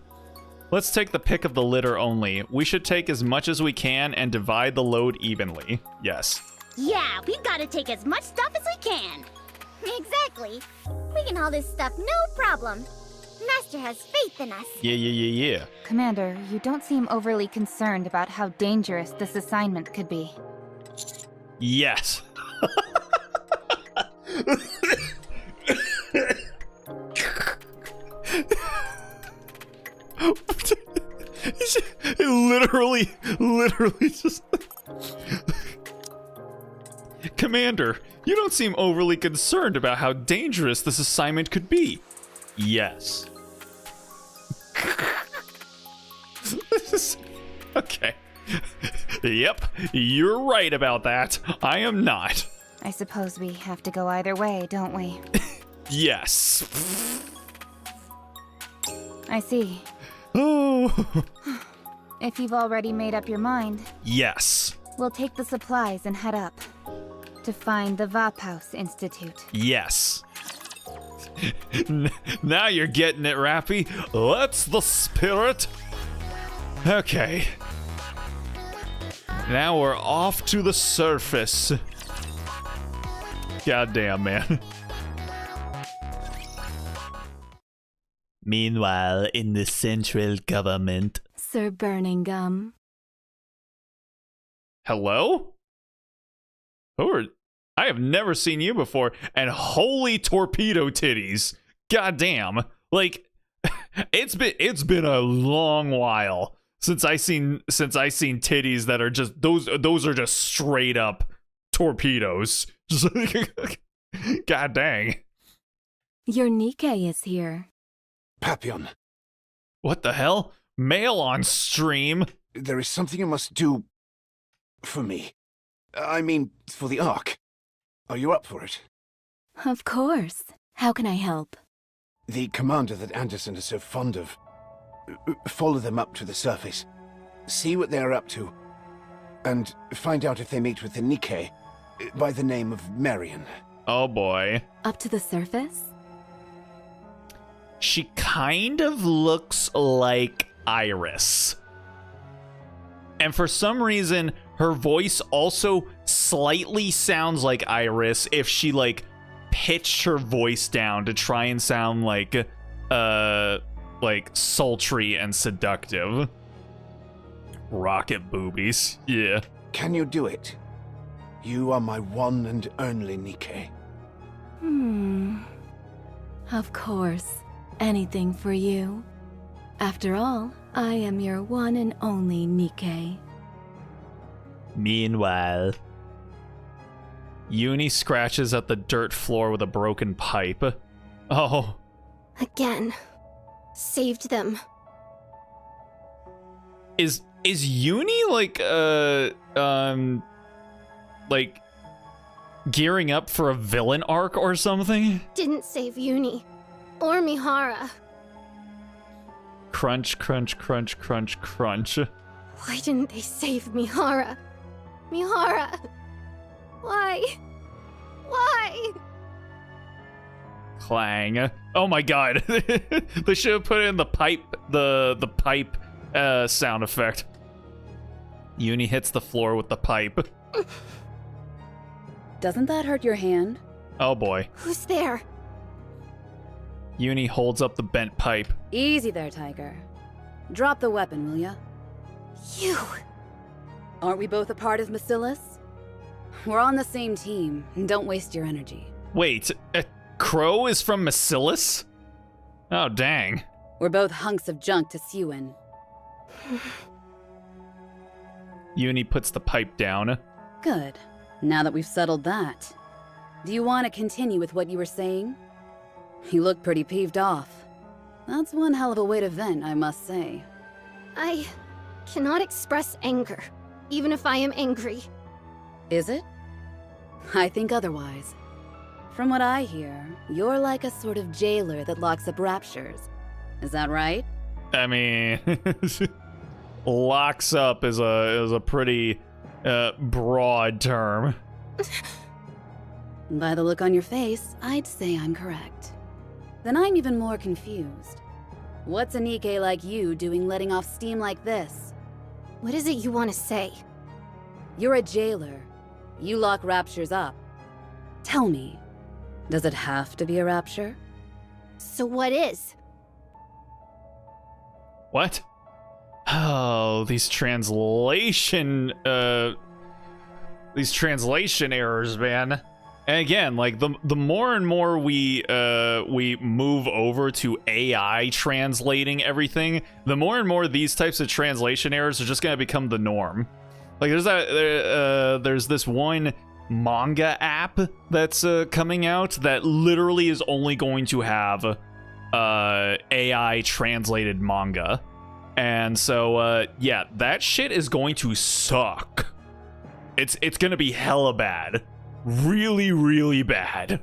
Let's take the pick of the litter only. We should take as much as we can and divide the load evenly. Yes. Yeah, we've gotta take as much stuff as we can. Exactly. We can haul this stuff no problem. Master has faith in us. Yeah. Commander, you don't seem overly concerned about how dangerous this assignment could be. Yes. literally just... Commander, you don't seem overly concerned about how dangerous this assignment could be. Yes. Okay. Yep, you're right about that. I am not. I suppose we have to go either way, don't we? Yes. I see. Oh. If you've already made up your mind. Yes. We'll take the supplies and head up to find the Vaphaus Institute. Yes. Now you're getting it, Rappy. That's the spirit. Okay. Now we're off to the surface. Goddamn, man. Meanwhile, in the central government. Sir Burningham. Hello? I have never seen you before, and holy torpedo titties. Goddamn. Like, it's been a long while since I seen titties that are just those are just straight up torpedoes. Just God dang. Your Nikke is here. Papillon. What the hell? Mail on stream? There is something you must do for me. I mean, for the Ark. Are you up for it? Of course. How can I help? The commander that Anderson is so fond of. Follow them up to the surface. See what they're up to. And find out if they meet with the Nikke by the name of Marion. Oh boy. Up to the surface? She kind of looks like Iris. And for some reason, her voice also slightly sounds like Iris if she, like, pitched her voice down to try and sound like sultry and seductive. Rocket boobies, yeah. Can you do it? You are my one and only Nikke. Of course. Anything for you. After all, I am your one and only Nikke. Meanwhile, Uni scratches at the dirt floor with a broken pipe. Oh. Again. Saved them. Is Uni like gearing up for a villain arc or something? Didn't save Uni. Or Mihara. Crunch, crunch, crunch, crunch, crunch. Why didn't they save Mihara? Mihara! Why? Why? Clang. Oh my god. They should have put in the pipe, the pipe sound effect. Uni hits the floor with the pipe. Doesn't that hurt your hand? Oh boy. Who's there? Uni holds up the bent pipe. Easy there, Tiger. Drop the weapon, will ya? You! Aren't we both a part of Bacillus? We're on the same team. Don't waste your energy. Wait, Crow is from Bacillus? Oh, dang. We're both hunks of junk to Syuen. Uni puts the pipe down. Good. Now that we've settled that, do you want to continue with what you were saying? You look pretty peeved off. That's one hell of a way to vent, I must say. I cannot express anger, even if I am angry. Is it? I think otherwise. From what I hear, you're like a sort of jailer that locks up raptures. Is that right? I mean, locks up is a pretty broad term. By the look on your face, I'd say I'm correct. Then I'm even more confused. What's a Nikke like you doing letting off steam like this? What is it you want to say? You're a jailer. You lock raptures up. Tell me, does it have to be a rapture? So what is? What? Oh, these translation errors, man. And again, like the more and more we move over to AI translating everything, the more and more these types of translation errors are just gonna become the norm. Like there's this one manga app that's coming out that literally is only going to have AI translated manga, and so yeah, that shit is going to suck. It's gonna be hella bad. Really, really bad.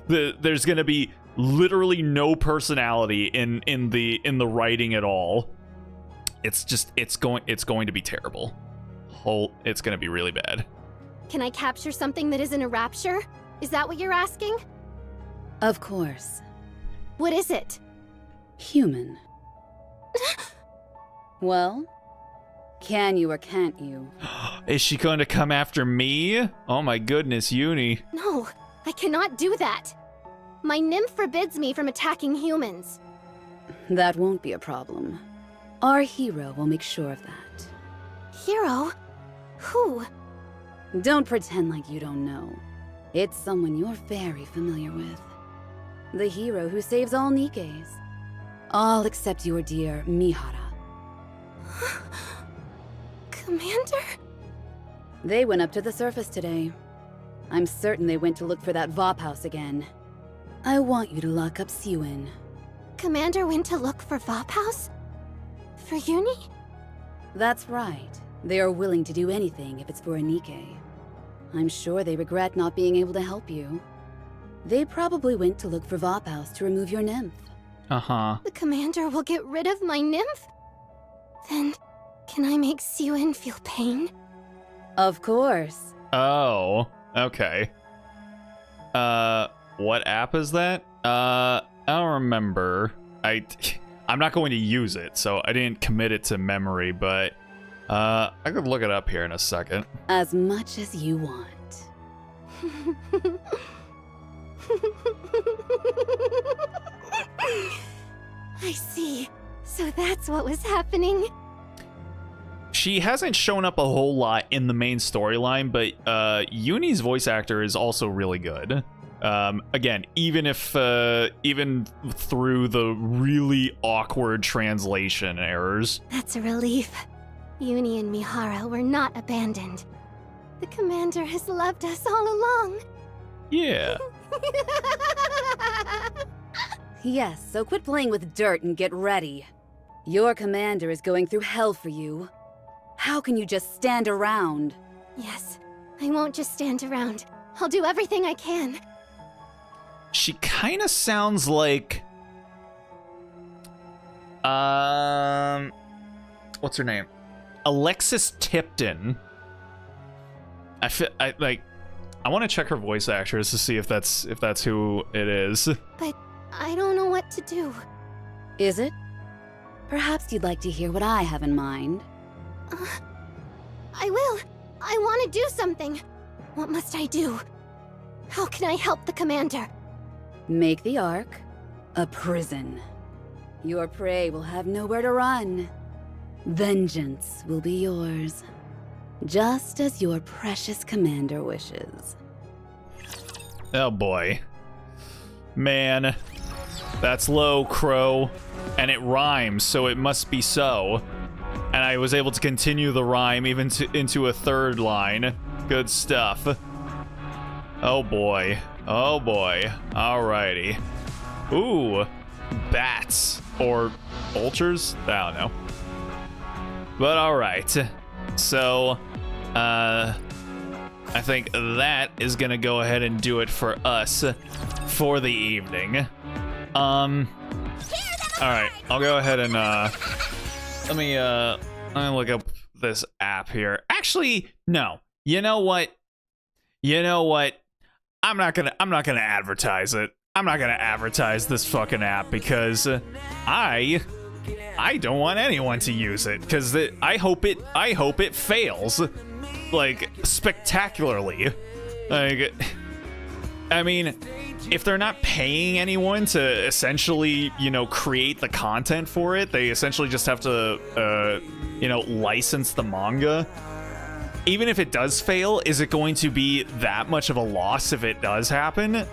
There's gonna be literally no personality in the writing at all. It's going to be terrible. it's gonna be really bad. Can I capture something that isn't a rapture? Is that what you're asking? Of course. What is it? Human. Well, can you or can't you? Is she going to come after me? Oh my goodness, Uni. No, I cannot do that. My nymph forbids me from attacking humans. That won't be a problem. Our hero will make sure of that. Hero? Who? Don't pretend like you don't know. It's someone you're very familiar with. The hero who saves all Nikkes. All except your dear Mihara. Commander? They went up to the surface today. I'm certain they went to look for that Vop house again. I want you to lock up Syuen. Commander went to look for Vop House? For Uni? That's right. They are willing to do anything if it's for a Nikke. I'm sure they regret not being able to help you. They probably went to look for Vop house to remove your nymph. Uh-huh. The commander will get rid of my nymph? Then, can I make Syuen feel pain? Of course. Oh, okay. What app is that? I don't remember. I'm not going to use it, so I didn't commit it to memory, but I could look it up here in a second. As much as you want. I see. So that's what was happening. She hasn't shown up a whole lot in the main storyline, but Uni's voice actor is also really good. Again, even through the really awkward translation errors. That's a relief. Uni and Mihara were not abandoned. The commander has loved us all along. Yeah. Yes, so quit playing with dirt and get ready. Your commander is going through hell for you. How can you just stand around? Yes, I won't just stand around. I'll do everything I can. She kind of sounds like what's her name? Alexis Tipton. I want to check her voice actress to see if that's who it is. But I don't know what to do. Is it? Perhaps you'd like to hear what I have in mind. I will. I want to do something. What must I do? How can I help the commander? Make the Ark a prison. Your prey will have nowhere to run. Vengeance will be yours. Just as your precious commander wishes. Oh boy. Man. That's low, Crow. And it rhymes, so it must be so. And I was able to continue the rhyme even into a third line. Good stuff. Oh boy. Oh boy. Alrighty. Ooh. Bats. Or vultures? I don't know. But alright. So, I think that is gonna go ahead and do it for us for the evening. Alright, I'll go ahead and, let me look up this app here. Actually, no. You know what? I'm not gonna advertise it. I'm not gonna advertise this fucking app because I don't want anyone to use it because I hope it fails, like, spectacularly. Like, I mean, if they're not paying anyone to essentially, create the content for it, they essentially just have to, license the manga. Even if it does fail, is it going to be that much of a loss if it does happen?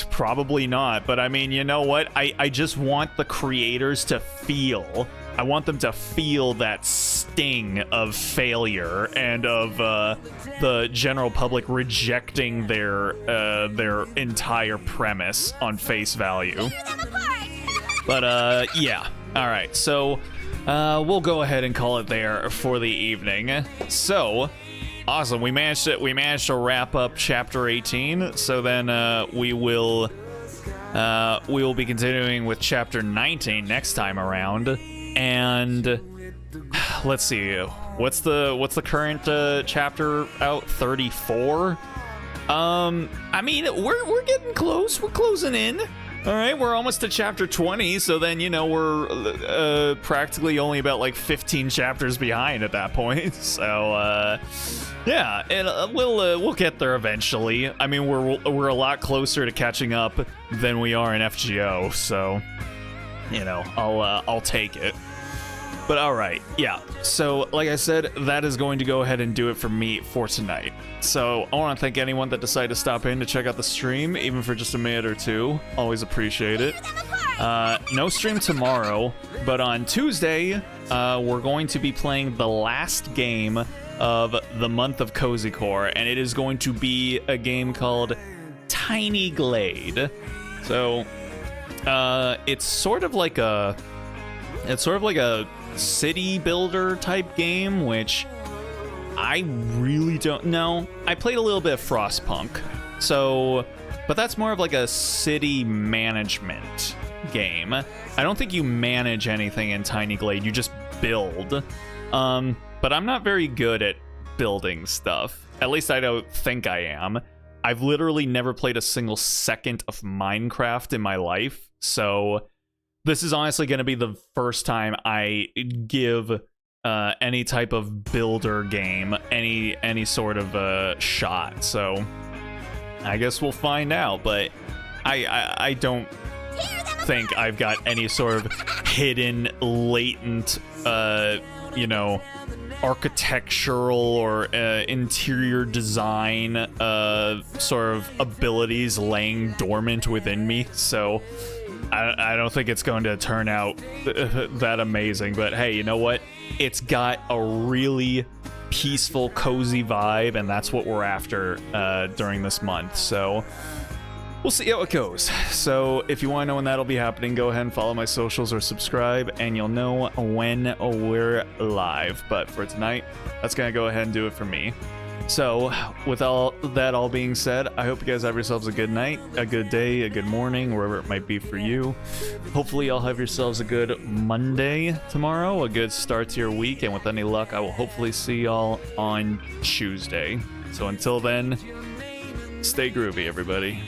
Probably not, but I mean, you know what? I just want the creators to feel. I want them to feel that sting of failure and of the general public rejecting their entire premise on face value. But yeah. All right. So we'll go ahead and call it there for the evening. So. Awesome, we managed to wrap up chapter 18, so then we will be continuing with chapter 19 next time around. And let's see, What's the current chapter out? 34. I mean, we're getting close. We're closing in. All right, we're almost to chapter 20, so then, you know, we're practically only about like 15 chapters behind at that point. So yeah, and we'll get there eventually. I mean, we're a lot closer to catching up than we are in FGO, so you know, I'll take it. But all right, yeah. So like I said, that is going to go ahead and do it for me for tonight. So I want to thank anyone that decided to stop in to check out the stream, even for just a minute or two. Always appreciate it. No stream tomorrow, but on Tuesday, we're going to be playing the last game of the month of Cozy Core, and it is going to be a game called Tiny Glade. So it's sort of like a city builder type game, which I really don't know. I played a little bit of Frostpunk, but that's more of like a city management game. I don't think you manage anything in Tiny Glade, you just build. But I'm not very good at building stuff. At least I don't think I am. I've literally never played a single second of Minecraft in my life, so this is honestly going to be the first time I give any type of builder game any sort of shot. So I guess we'll find out. But I don't think I've got any sort of hidden, latent, you know, architectural or interior design sort of abilities laying dormant within me. So I don't think it's going to turn out that amazing, but hey, you know what? It's got a really peaceful, cozy vibe, and that's what we're after during this month. So we'll see how it goes. So if you want to know when that'll be happening, go ahead and follow my socials or subscribe, and you'll know when we're live. But for tonight, that's going to go ahead and do it for me. So, with all being said, I hope you guys have yourselves a good night, a good day, a good morning, wherever it might be for you. Hopefully, y'all have yourselves a good Monday tomorrow, a good start to your week, and with any luck, I will hopefully see y'all on Tuesday. So until then, stay groovy, everybody.